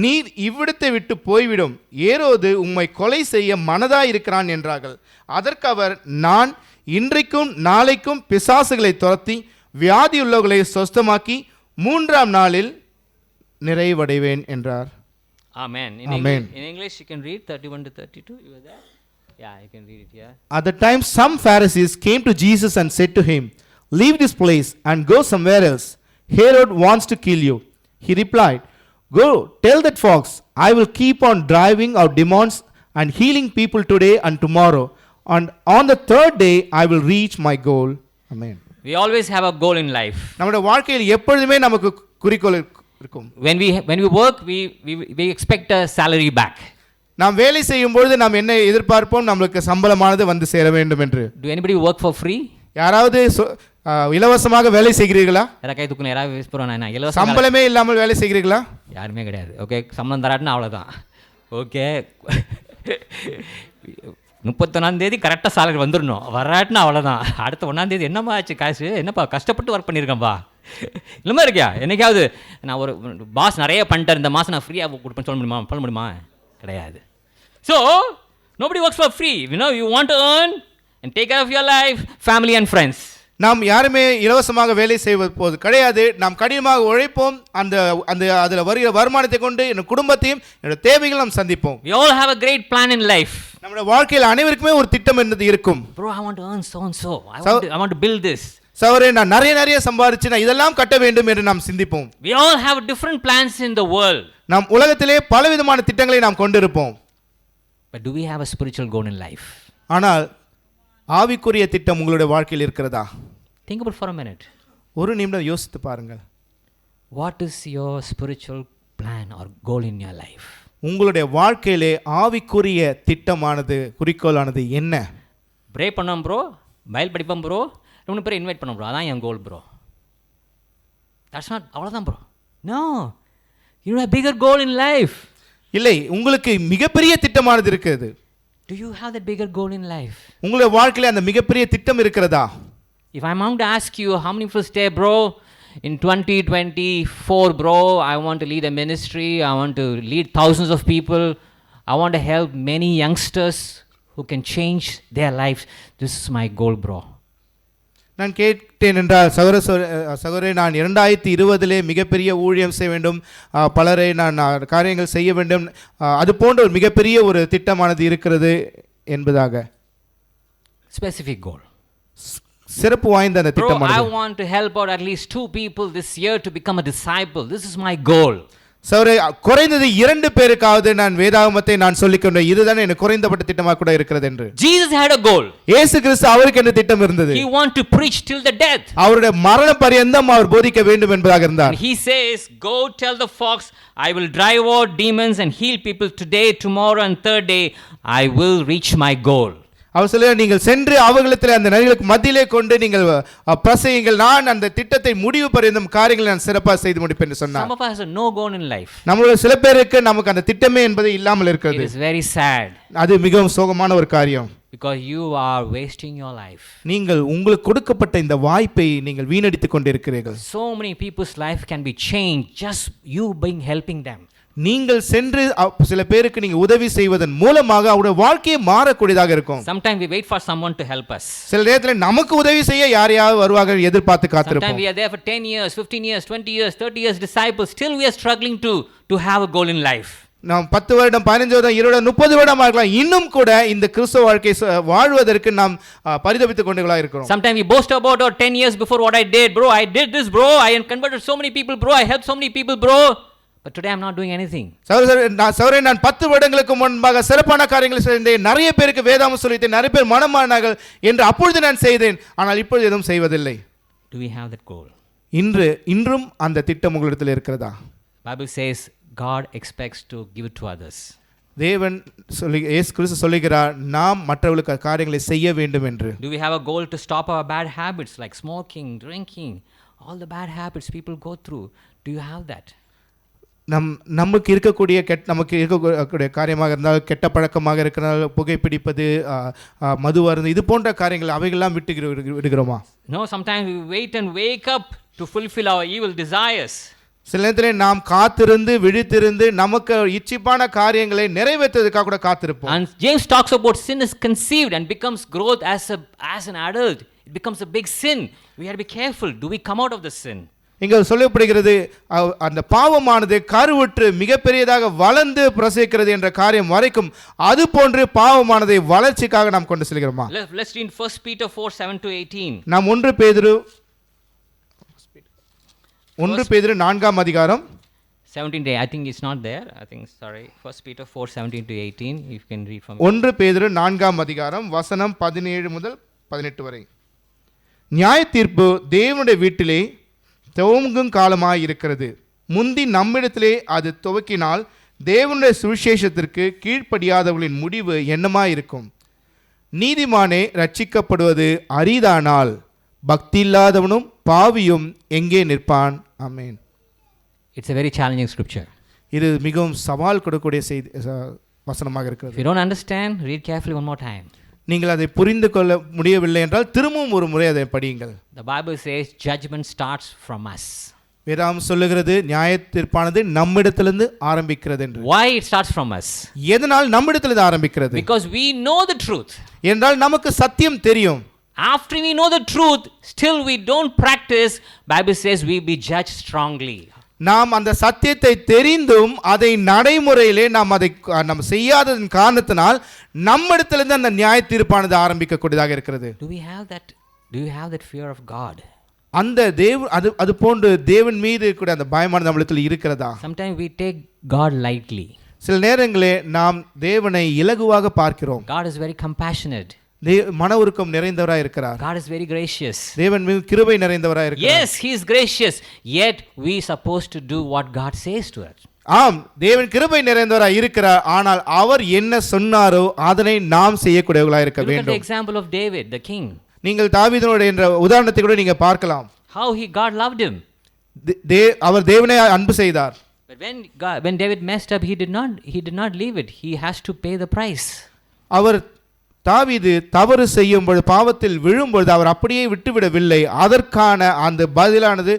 நீர் இவ்விடத்தை விட்டு போய்விடும், ஏரோது உம்மை கொலை செய்ய மனதாயிருக்கிறான் என்றார்கள். அதற்கு அவர், நான் இன்றைக்கும் நாளைக்கும் பிசாசுகளை துரத்தி வியாதியுள்ளவர்களை சொஸ்தமாக்கி 3ஆம் நாளில் நிறைவடைவேன் என்றார். Amen. Amen. In English you can read 31 to 32. You are there? Yeah, you can read it here. At the time some Pharisees came to Jesus and said to him, leave this place and go somewhere else. Herod wants to kill you. He replied, go tell that fox, I will keep on driving out demons and healing people today and tomorrow, and on the third day I will reach my goal. Amen. We always have a goal in life. நம்முடைய வாழ்க்கையில் எப்பொழுதுமே நமக்கு குறிக்கோள் இருக்கும். When we work, we expect a salary back. நாம் வேலை செய்யும் பொழுது நாம் என்ன எதிர்பார்ப்போம்? நம்மளுக்கு சம்பளமானது வந்து சேர வேண்டும் என்று. Do anybody work for free? யாராவது இலவசமாக வேலை செய்கிறீர்களா? யாரா கை தூக்குங்க, யாராவது வேஸ்ட் பண்ணுவானா? என்ன இலவச சம்பளமே இல்லாமல் வேலை செய்கிறீர்களா? யாருமே கிடையாது. ஓகே, சம்பளம் தராட்டுனா அவ்வளோதான். ஓகே, 31ஆம் கரெக்டாக சேலரி வந்துடணும், வராட்டுனா அவ்வளோதான். அடுத்த 1ஆம் என்னம்மா ஆச்சு காசு, என்னப்பா கஷ்டப்பட்டு ஒர்க் பண்ணியிருக்கேன்ப்பா, இல்லைமா இருக்கியா? என்னைக்காவது நான் ஒரு பாஸ் நிறைய பண்ணிட்டேன், இந்த மாதம் நான் ஃப்ரீயாக கொடுப்பேன்னு சொல்ல முடியுமா? கிடையாது. So nobody works for free. You want to earn and take care of your life, family and friends. நாம் யாருமே இலவசமாக வேலை செய்வது போது கிடையாது. நாம் கடினமாக உழைப்போம். அந்த அதில் வருகிற வருமானத்தை கொண்டு என் குடும்பத்தையும் என்னோட தேவைகள் நாம் சந்திப்போம். We all have a great plan in life. நம்முடைய வாழ்க்கையில் அனைவருக்குமே ஒரு திட்டம் என்னது இருக்கும். Bro, I want to earn so and so. I want to build this. சவரே, நான் நிறைய சம்பாதிச்சு நான் இதெல்லாம் கட்ட வேண்டும் என்று நாம் சிந்திப்போம். We all have different plans in the world. நாம் உலகத்திலே பலவிதமான திட்டங்களை நாம் கொண்டிருப்போம். But do we have a spiritual goal in life? ஆனால் ஆவிக்குரிய திட்டம் உங்களுடைய வாழ்க்கையில் இருக்கிறதா? Think about for a minute. ஒரு நிமிடம் யோசித்து பாருங்கள். What is your spiritual plan or goal in your life? உங்களுடைய வாழ்க்கையிலே ஆவிக்குரிய திட்டமானது, குறிக்கோளானது என்ன? ப்ரே பண்ணோம் ப்ரோ, பைபிள் படிப்போம் ப்ரோ, 2 பேரை இன்வைட் பண்ணோம் ப்ரோ, அதான் என் கோல் ப்ரோ. தட்ஸ் நாட், அவ்வளோதான் bro. No, you have bigger goal in life. இல்லை, உங்களுக்கு மிகப்பெரிய திட்டமானது இருக்குது. Do you have that bigger goal in life? உங்களுடைய வாழ்க்கையில அந்த மிகப்பெரிய திட்டம் இருக்கிறதா? If I'm going to ask you how many people stay, bro, in 2024, bro, I want to lead a ministry, I want to lead thousands of people, I want to help many youngsters who can change their lives. This is my goal, bro. நான் கேட்டேன் என்றால், சகோதரே, நான் 2020 மிகப்பெரிய ஊழியம் செய்ய வேண்டும், பலரை நான் காரியங்கள் செய்ய வேண்டும், அது போன்ற ஒரு மிகப்பெரிய ஒரு திட்டமானது இருக்கிறது என்பதாக. Specific goal. சிறப்பு வாய்ந்த அந்த திட்டமானது. Bro, I want to help out at least 2 people this year to become a disciple. This is my goal. சகோதரே, குறைந்தது 2 பேருக்காவது நான் வேதாகமத்தை நான் சொல்லிக்கொண்டேன், இதுதான் எனக்கு குறைந்தபட்ட திட்டமாக கூட இருக்கிறது என்று. Jesus had a goal. இயேசு கிறிஸ்து அவருக்கு என்ன திட்டம் இருந்தது? He want to preach till the death. அவருடைய மரண பரியந்தம் அவர் போதிக்க வேண்டும் என்பதாக இருந்தார். He says, go tell the fox, I will drive out demons and heal people today, tomorrow and third day. I will reach my goal. அவர் சொல்ல, நீங்கள் சென்று அவர்களிடத்தில் அந்த நரிகளுக்கு மத்தியிலே கொண்டு நீங்கள் பிரசங்கியுங்கள், நான் அந்த திட்டத்தை முடிவு பரியந்தம் காரியங்களை நான் சிறப்பாக செய்து முடிப்பேன் என்று சொன்னார். Some of us have no goal in life. நம்மளுடைய சில பேருக்கு நமக்கு அந்த திட்டமே என்பது இல்லாமல் இருக்கிறது. It is very sad. அது மிகவும் சோகமான ஒரு காரியம். Because you are wasting your life. நீங்கள் உங்களுக்கு கொடுக்கப்பட்ட இந்த வாய்ப்பை நீங்கள் வீணடித்துக் கொண்டிருக்கிறீர்கள். So many people's life can be changed just you being helping them. நீங்கள் சென்று சில பேருக்கு நீங்க உதவி செய்வதன் மூலமாக அவருடைய வாழ்க்கையை மாறக்கூடியதாக இருக்கும். Sometimes we wait for someone to help us. சில நேரத்தில் நமக்கு உதவி செய்ய யாரையாவது வருவாங்க எதிர்பார்த்து காத்திருப்போம். Sometimes we are there for 10 years, 15 years, 20 years, 30 years disciples, still we are struggling to have a goal in life. நாம் 10 வருடம் 15 வருடம் 20 வருடம் 30 வருடம் ஆகலாம், இன்னும் கூட இந்த கிறிஸ்தவ வாழ்க்கை வாழ்வதற்கு நாம் பரிதபித்துக் கொண்டுகளா இருக்கிறோம். Sometimes we boast about 10 years before what I did, bro, I did this, bro, I converted so many people, bro, I helped so many people, bro. But today I'm not doing anything. சகோதரன், நான் 10 வருடங்களுக்கு முன்பாக சிறப்பான காரியங்களை செய்தேன், நிறைய பேருக்கு வேதாகம் சொல்லித்தேன், நிறைய பேர் மனமானார்கள் என்று அப்பொழுது நான் செய்தேன், ஆனால் இப்பொழுது எதுவும் செய்வதில்லை. Do we have that goal? இன்றும் அந்த திட்டம் உங்களிடத்தில் இருக்கிறதா? Bible says God expects to give it to others. தேவன் இயேசு கிறிஸ்து சொல்லுகிறார், நாம் மற்றவர்களுக்கு காரியங்களை செய்ய வேண்டும் என்று. Do we have a goal to stop our bad habits like smoking, drinking, all the bad habits people go through? Do you have that? நமக்கு இருக்கக்கூடிய காரியமாக இருந்தால், கெட்ட பழக்கமாக இருக்கிறால், புகைப்பிடிப்பது, மது அருந்துவது, இது போன்ற காரியங்கள் அவைகள்லாம் விடுகிறோமா? No, sometimes we wait and wake up to fulfill our evil desires. சில நேரத்தில் நாம் காத்திருந்து விழித்திருந்து நமக்கு இச்சிப்பான காரியங்களை நிறைவேற்றுவதற்காக கூட காத்திருப்போம். And James talks about sin is conceived and becomes growth as an adult. It becomes a big sin. We have to be careful. Do we come out of the sin? இங்கே சொல்லப்படுகிறது, அந்த பாவமானது கருவுற்று மிகப்பெரியதாக வளர்ந்து பிரசவிக்கிறது என்ற காரியம் வரைக்கும் அது போன்று பாவமானதை வளர்ச்சிக்காக நாம் கொண்டு செல்கிறோமா? Let's read 1 Peter 4:7-18. நாம் 1 பேதுரு 4ஆம் அதிகாரம் 17 I think it's not there. I think, sorry, 1 Peter 4:17-18. You can read from 1 பேதுரு 4ஆம் அதிகாரம் வசனம் 17 முதல் 18 வரை. நியாய தீர்ப்பு தேவனுடைய வீட்டிலே துவங்கும் காலமாய் இருக்கிறது. முந்தி நம்மிடத்திலே அது துவக்கினால் தேவனுடைய சுவிசேஷத்திற்கு கீழ்ப்படியாதவர்களின் முடிவு என்னமா இருக்கும்? நீதிமானே ரட்சிக்கப்படுவது அரிதானால் பக்தி இல்லாதவனும் பாவியும் எங்கே நிற்பான்? ஆமென். It's a very challenging scripture. இது மிகவும் சவால் கொடுக்கக்கூடிய செய்தி வசனமாக If இருக்கிறது. you don't understand, read carefully one more time. நீங்கள் அதை புரிந்து கொள்ள முடியவில்லை என்றால் திரும்பவும் ஒரு முறை அதை படியுங்கள். The Bible says judgment starts from us. வேதாகம் சொல்லுகிறது நியாயத்தீர்ப்பானது நம்மிடத்திலிருந்து ஆரம்பிக்கிறது என்று. Why it starts from us? எதனால் நம்மிடத்திலிருந்து ஆரம்பிக்கிறது? Because we know the truth. என்றால் நமக்கு சத்தியம் தெரியும். After we know the truth, still we don't practice, Bible says we be judged strongly. நாம் அந்த சத்தியத்தை தெரிந்தும் அதை நடைமுறையிலே நாம் செய்யாததன் காரணத்தினால் நம்மிடத்திலிருந்து அந்த நியாய தீர்ப்பானது ஆரம்பிக்கக்கூடியதாக இருக்கிறது. Do you have that fear of God? அந்த அது போன்று தேவன் மீது கூட அந்த பயமானது நம்மிடத்தில் இருக்கிறதா? Sometimes we take God lightly. சில நேரங்களே நாம் தேவனை இலகுவாக பார்க்கிறோம். God is very compassionate. மன உருக்கம் நிறைந்தவராய் இருக்கிறார். God is very gracious. தேவன் மிகவும் கிருபை நிறைந்தவராய் இருக்கிறார். Yes, he is gracious, yet we supposed to do what God says to us. ஆம், தேவன் கிருபை நிறைந்தவராய் இருக்கிறார். ஆனால் அவர் என்ன சொன்னாரோ அதனை நாம் செய்யக்கூடியவர்களாய் இருக்க Look at வேண்டும். the example of David, the king. நீங்கள் தாவீதுடைய என்ற உதாரணத்தை கூட நீங்க பார்க்கலாம். How God loved him. அவர் தேவனை அன்பு செய்தார். But when David messed up, he did not leave it. He has to pay the price. அவர் தாவீது தவறு செய்யும் பொழுது பாவத்தில் விழும்பொழுது அவர் அப்படியே விட்டுவிடவில்லை. அதற்கான அந்த பதிலானது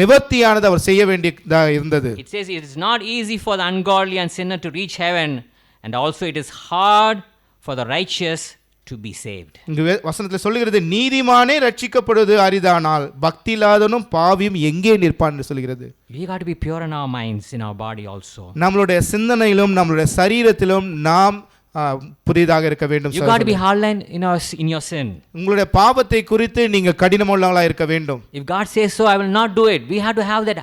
நிவர்த்தியானது அவர் செய்ய வேண்டியதாக இருந்தது. It says it is not easy for the ungodly and sinner to reach heaven, and also it is hard for the righteous to be saved. இங்கு வசனத்தில் சொல்லுகிறது நீதிமானே ரட்சிக்கப்படுவது அரிதானால் பக்தி இல்லாதவனும் பாவியும் எங்கே நிற்பான் என்று சொல்கிறது. We got to be pure in our minds, in our body also. நம்மளுடைய சிந்தனையிலும் நம்மளுடைய சரீரத்திலும் நாம் புதிதாக இருக்க வேண்டும். You got to be hardline in your sin. உங்களுடைய பாவத்தை குறித்து நீங்க கடினமுள்ளவர்களாக இருக்க வேண்டும். If God says so, I will not do it. We have to have that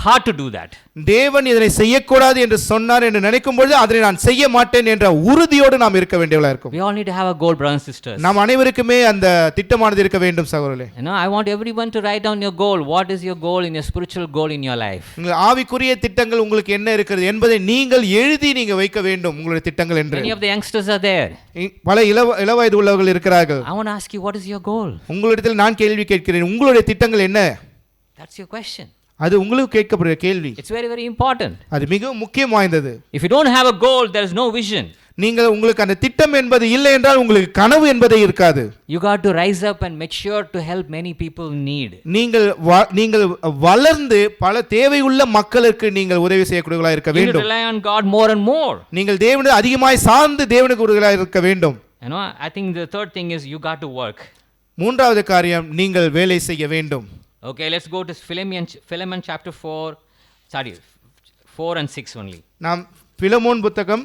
heart to do that. தேவன் இதனை செய்யக்கூடாது என்று சொன்னார் என்று நினைக்கும் பொழுது அதை நான் செய்ய மாட்டேன் என்ற உறுதியோடு நாம் இருக்க வேண்டியவர்களாக இருக்கும். We all need to have a goal, brothers and sisters. நாம் அனைவருக்குமே அந்த திட்டமானது இருக்க வேண்டும் சகோதரர்களே. I want everyone to write down your goal. What is your goal in your spiritual goal in your life? உங்கள் ஆவிக்குரிய திட்டங்கள் உங்களுக்கு என்ன இருக்கிறது என்பதை நீங்கள் எழுதி நீங்க வைக்க வேண்டும் உங்களுடைய திட்டங்கள் என்று. Many of the youngsters are there. பல இளவயது உள்ளவர்கள் இருக்கிறார்கள். I want to ask you, what is your goal? உங்களிடத்தில் நான் கேள்வி கேட்கிறேன், உங்களுடைய திட்டங்கள் என்ன? That's your question. அது உங்களுக்கு கேட்கப்படுகிற கேள்வி. It's very, very important. அது மிகவும் முக்கியம் வாய்ந்தது. If you don't have a goal, there is no vision. நீங்கள் உங்களுக்கு அந்த திட்டம் என்பது இல்லை என்றால் உங்களுக்கு கனவு என்பதே இருக்காது. You got to rise up and mature to help many people need. நீங்கள் வளர்ந்து பல தேவையுள்ள மக்களுக்கு நீங்கள் உதவி செய்யக்கூடியவர்களாக இருக்க வேண்டும். You rely on God more and more. நீங்கள் தேவனை அதிகமாய் சார்ந்து தேவனுக்கு உதவியாக இருக்க வேண்டும். I think the third thing is you got to work. மூன்றாவது காரியம் நீங்கள் வேலை செய்ய வேண்டும். Okay, let's go to Philemon chapter 4. Sorry, 4 and 6 only. நாம் பிலமோன் புத்தகம்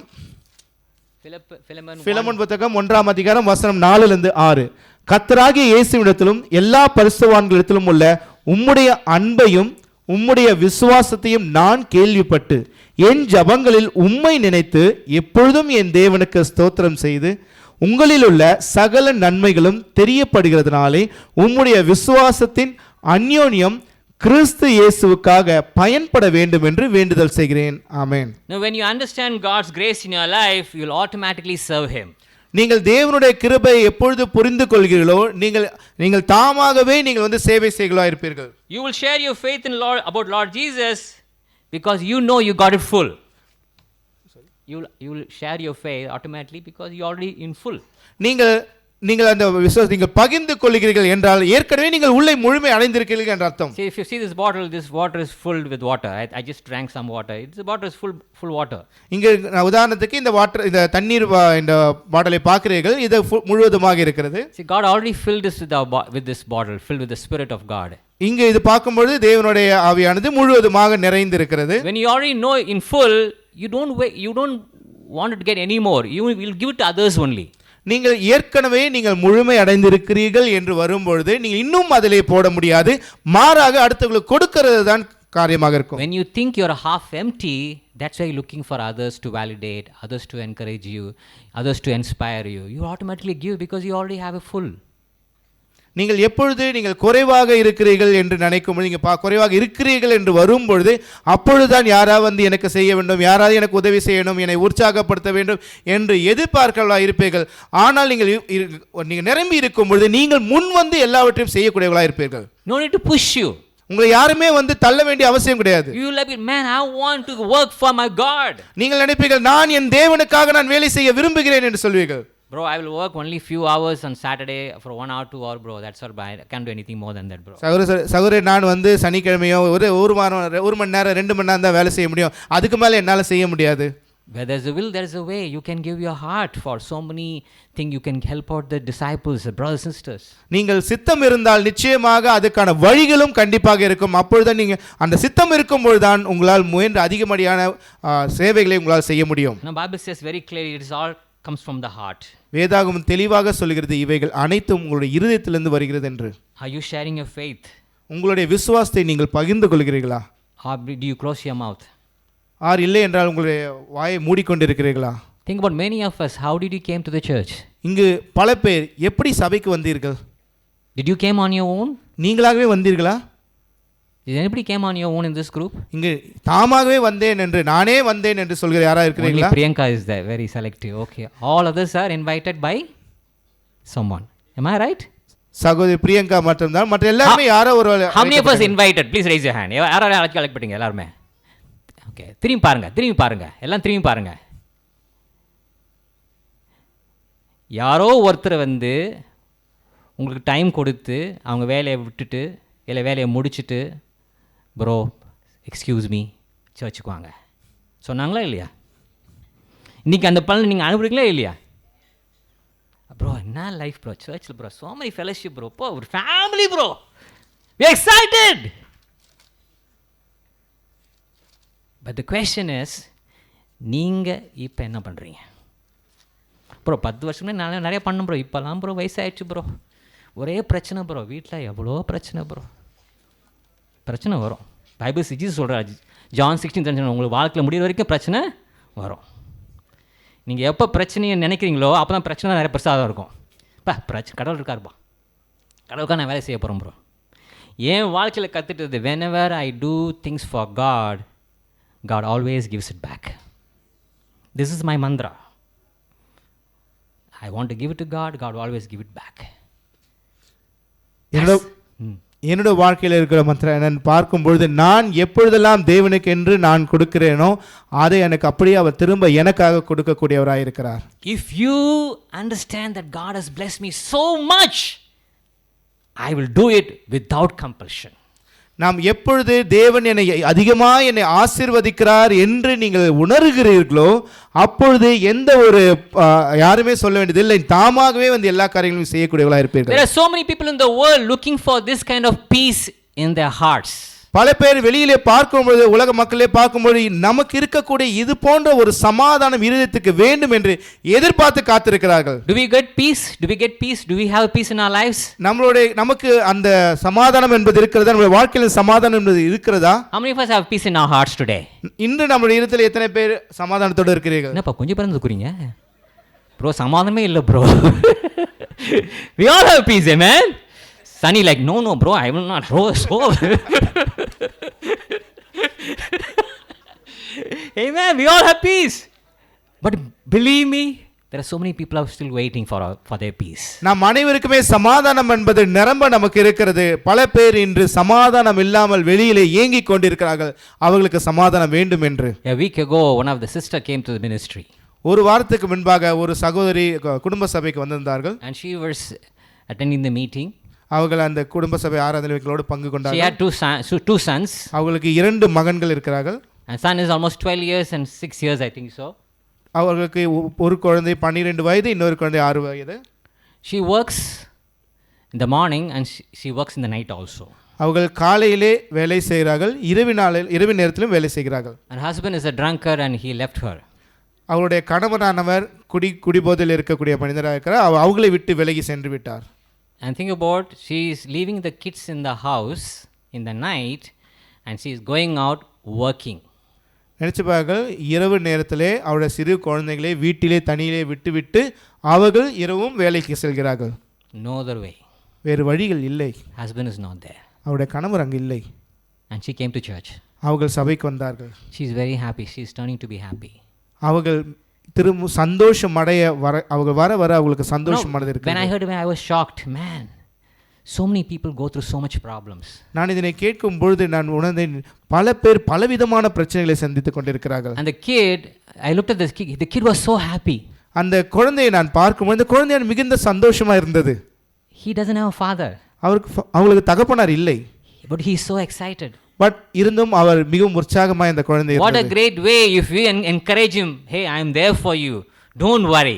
Philemon புத்தகம் 1ஆம் அதிகாரம் வசனம் 4 லிருந்து 6. கர்த்தராகிய இயேசுவிடத்திலும் எல்லா பரிசுத்தவான்களிடத்திலும் உள்ள உம்முடைய அன்பையும் உம்முடைய விசுவாசத்தையும் நான் கேள்விப்பட்டு என் ஜபங்களில் உம்மை நினைத்து எப்பொழுதும் என் தேவனுக்கு ஸ்தோத்திரம் செய்து உங்களில் உள்ள சகல நன்மைகளும் தெரியப்படுகிறதுனாலே உம்முடைய விசுவாசத்தின் அந்யோன்யம் கிறிஸ்து இயேசுவுக்காக பயன்பட வேண்டும் என்று வேண்டுதல் செய்கிறேன். ஆமென். Now when you understand God's grace in your life, you will automatically serve him. நீங்கள் தேவனுடைய கிருபையை எப்பொழுது புரிந்து கொள்கிறீர்களோ நீங்கள் தாமாகவே நீங்கள் சேவை செய்களா இருப்பீர்கள். You will share your faith in about Lord Jesus because you know you got it full. You will share your faith automatically because you already in full. நீங்கள் அந்த விசுவாசத்தை நீங்கள் பகிர்ந்து கொள்கிறீர்கள் என்றால் ஏற்கனவே நீங்கள் உள்ளே முழுமை அடைந்திருக்கிறீர்கள் என்ற அர்த்தம். See, if you see this water is filled with water. I just drank some water. This bottle is full water. இங்க உதாரணத்துக்கு இந்த தண்ணீர் இந்த பாட்டிலை பார்க்கிறீர்கள், இது முழுவதுமாக இருக்கிறது. See, God already filled this with this bottle, filled with the Spirit of God. இங்க இது பார்க்கும்போது தேவனுடைய ஆவியானது முழுவதுமாக நிறைந்திருக்கிறது. When you already know in full, you don't want to get any more. You will give it to others only. நீங்கள் ஏற்கனவே நீங்கள் முழுமை அடைந்திருக்கிறீர்கள் என்று வரும்பொழுது நீங்கள் இன்னும் அதிலே போட முடியாது, மாறாக அடுத்தவங்களுக்கு கொடுக்கிறது தான் காரியமாக இருக்கும். When you think you are half empty, that's why you are looking for others to validate, others to encourage you, others to inspire you. You automatically give because you already have a full. நீங்கள் எப்பொழுது நீங்கள் குறைவாக இருக்கிறீர்கள் என்று நினைக்கும் பொழுது, நீங்கள் குறைவாக இருக்கிறீர்கள் என்று வரும்பொழுது, அப்பொழுதுதான் யாராவது வந்து எனக்கு செய்ய வேண்டும், யாராவது எனக்கு உதவி செய்யணும், என்னை உற்சாகப்படுத்த வேண்டும் என்று எதிர்பார்க்கவர்களாக இருப்பீர்கள். ஆனால் நீங்கள் நிரம்பி இருக்கும் பொழுது நீங்கள் முன் வந்து எல்லாவற்றையும் செய்யக்கூடியவர்களாக இருப்பீர்கள். No need to push you. உங்களை யாருமே வந்து தள்ள வேண்டிய அவசியம் கிடையாது. You will be, man, I want to work for my God. நீங்கள் நினைப்பீர்கள், நான் என் தேவனுக்காக நான் வேலை செய்ய விரும்புகிறேன் என்று சொல்வீர்கள். Bro, I will work only few hours on Saturday for 1 hour 2 hour, bro. That's all. I can't do anything more than that, bro. சகோதரர், நான் வந்து சனிக்கிழமையோ ஒரு வாரம் 1 மணி நேரம் 2 மணி நேரம் தான் வேலை செய்ய முடியும், அதுக்கு மேலே என்னால் செய்ய முடியாது. Where there's a will, there's a way. You can give your heart for so many things. You can help out the disciples, the brothers and sisters. நீங்கள் சித்தம் இருந்தால் நிச்சயமாக அதுக்கான வழிகளும் கண்டிப்பாக இருக்கும். அப்பொழுதுதான் நீங்கள் அந்த சித்தம் இருக்கும்போது தான் உங்களால் முயன்ற அதிகப்படியான சேவைகளை உங்களால் செய்ய முடியும். Now Bible says very clearly, it is all comes from the heart. வேதாகமம் தெளிவாக சொல்கிறது, இவைகள் அனைத்தும் உங்களுடைய இருதயத்திலிருந்து வருகிறது என்று. Are you sharing your faith? உங்களுடைய விசுவாசத்தை நீங்கள் பகிர்ந்து கொள்கிறீர்களா? Or do you close your mouth? Or இல்லை என்றால் உங்களுடைய வாயை மூடிக்கொண்டிருக்கிறீர்களா? Think about many of us. How did you came to the church? இங்கு பல பேர் எப்படி சபைக்கு வந்தீர்கள்? Did you came on your own? நீங்களாகவே வந்தீர்களா? Did anybody came on your own in this group? இங்கு தாமாகவே வந்தேன் என்று, நானே வந்தேன் என்று சொல்கிற யாரா இருக்கிறீங்களா? Only Priyanka is there, very selective. Okay, all others are invited by someone. Am I right? சகோதரி பிரியங்கா மட்டும்தான், மற்ற எல்லாருமே யாரோ ஒரு. How many of us invited? Please raise your hand. யாரோ அழைக்க பட்டீங்க எல்லாருமே? ஓகே, திரும்பி பாருங்க, எல்லாம் திரும்பி பாருங்க. யாரோ ஒருத்தர் வந்து உங்களுக்கு டைம் கொடுத்து அவங்க வேலையை விட்டுட்டு இல்லை வேலையை முடிச்சுட்டு, ப்ரோ எக்ஸ்கியூஸ் மீ சர்ச்சுக்கு வாங்க சொன்னாங்களா இல்லையா? இன்றைக்கி அந்த பலன் நீங்கள் அனுப்புறீங்களா இல்லையா? ப்ரோ என்ன லைஃப் ப்ரோ, சர்ச்சில் bro, so many fellowship bro, இப்போ ஒரு family bro, we are excited. But the question is, நீங்கள் இப்போ என்ன பண்ணுறீங்க? ப்ரோ 10 வருஷமே நான் நிறைய பண்ண ப்ரோ, இப்போலாம் ப்ரோ வயசாகிடுச்சு ப்ரோ, ஒரே பிரச்சனை ப்ரோ, வீட்டில் எவ்வளோ பிரச்சனை ப்ரோ. பிரச்சனை வரும். பைபிள் ஜீசஸ் சொல்கிறார், ஜான் 16 உங்களுக்கு வாழ்க்கையில் முடிகிற வரைக்கும் பிரச்சனை வரும். நீங்கள் எப்போ பிரச்சனையை நினைக்கிறீங்களோ அப்போ தான் பிரச்சனை நிறைய பெருசாக தான் இருக்கும். கடவுள் இருக்காருப்பா, கடவுளுக்காக நான் வேலை செய்ய போகிறேன் ப்ரோ. என் வாழ்க்கையில் கற்றுட்டது, whenever I do things for God, God always gives it back. This is my mantra. I want to give it to God, God will always give it back. என்னோட வாழ்க்கையில் இருக்கிற மந்திரம் நான் பார்க்கும்பொழுது, நான் எப்பொழுதெல்லாம் தேவனுக்கு என்று நான் கொடுக்கிறேனோ அதை எனக்கு அப்படியே அவர் திரும்ப எனக்காக கொடுக்கக்கூடியவராக இருக்கிறார். If you understand that God has blessed me so much, I will do it without compulsion. நாம் எப்பொழுது தேவன் என்னை ஆசீர்வதிக்கிறார் என்று நீங்கள் உணர்கிறீர்களோ அப்பொழுது எந்த ஒரு யாருமே சொல்ல வேண்டியதில்லை, தாமாகவே வந்து எல்லா காரியங்களையும் செய்யக்கூடியவர்களாக இருப்பீர்கள். There are so many people in the world looking for this kind of peace in their hearts. பல பேர் வெளியிலே பார்க்கும்போது, உலக மக்களே பார்க்கும்போது, நமக்கு இருக்கக்கூடிய இது போன்ற ஒரு சமாதானம் இருதயத்துக்கு வேண்டும் என்று எதிர்பார்த்து காத்திருக்கிறார்கள். Do we get peace? Do we get peace? Do we have peace in our lives? நமக்கு அந்த சமாதானம் என்பது இருக்கிறதா? நம்முடைய வாழ்க்கையில் சமாதானம் என்பது இருக்கிறதா? How many of us have peace in our hearts today? இன்று நம்முடைய இருதயத்தில் எத்தனை பேர் சமாதானத்தோடு இருக்கிறீர்கள்? என்னப்பா கொஞ்சம் பேர் வந்துக்குறீங்க ப்ரோ, சமாதானமே இல்லை bro. We all have peace, amen? Sunny like, no bro, I will not roast. Oh. Amen, we all have peace. But believe me, there are so many people are still waiting for their peace. நாம் அனைவருக்குமே சமாதானம் என்பது நிரம்ப நமக்கு இருக்கிறது. பல பேர் இன்று சமாதானம் இல்லாமல் வெளியிலே ஏங்கிக் கொண்டிருக்கிறார்கள், அவர்களுக்கு சமாதானம் வேண்டும் என்று. A week ago, one of the sister came to the ministry. ஒரு வாரத்துக்கு முன்பாக ஒரு சகோதரி குடும்ப சபைக்கு வந்திருந்தார்கள். And she was attending the meeting. அவர்கள் அந்த குடும்ப சபை ஆராதனைகளோடு பங்கு கொண்டார்கள். She had two sons. அவங்களுக்கு 2 மகன்கள் இருக்கிறார்கள். And son is almost 12 years and 6 years, I think so. அவர்களுக்கு ஒரு குழந்தை 12 வயது, இன்னொரு குழந்தை 6 வயது. She works in the morning and she works in the night also. அவர்கள் காலையிலே வேலை செய்கிறார்கள், இரவு நேரத்திலும் வேலை செய்கிறார்கள். And husband is a drunkard and he left her. அவருடைய கணவனானவர் குடிபோதையில் இருக்கக்கூடிய மனிதராக இருக்கிறார், அவங்களை விட்டு விலகி சென்று விட்டார். And think about, she is leaving the kids in the house in the night and she is going out working. நினைச்சு பாருங்கள், இரவு நேரத்திலே அவருடைய சிறு குழந்தைகளை வீட்டிலே தனியிலே விட்டுவிட்டு அவர்கள் இரவும் வேலைக்கு செல்கிறார்கள். No other way. வேறு வழிகள் இல்லை. Husband is not there. அவருடைய கணவர் அங்கு இல்லை. And she came to church. அவர்கள் சபைக்கு வந்தார்கள். She is very happy. She is turning to be happy. அவர்கள் திரும்ப சந்தோஷம் அடைய அவர்கள் வர அவங்களுக்கு சந்தோஷம் அடைந்திருக்கு. When I heard it, I was shocked. Man, so many people go through so much problems. நான் இதனை கேட்கும் பொழுது நான் உணர்ந்தேன், பல பேர் பலவிதமான பிரச்சனைகளை சந்தித்துக் கொண்டிருக்கிறார்கள். And the kid, I looked at the kid was so happy. அந்த குழந்தையை நான் பார்க்கும்போது அந்த குழந்தை மிகுந்த சந்தோஷமா இருந்தது. He doesn't have a father. அவங்களுக்கு தகப்பனார் இல்லை. But he is so excited. But இருந்தும் அவர் மிகவும் உற்சாகமா இந்த குழந்தை. What a great way if we encourage him. Hey, I am there for you. Don't worry.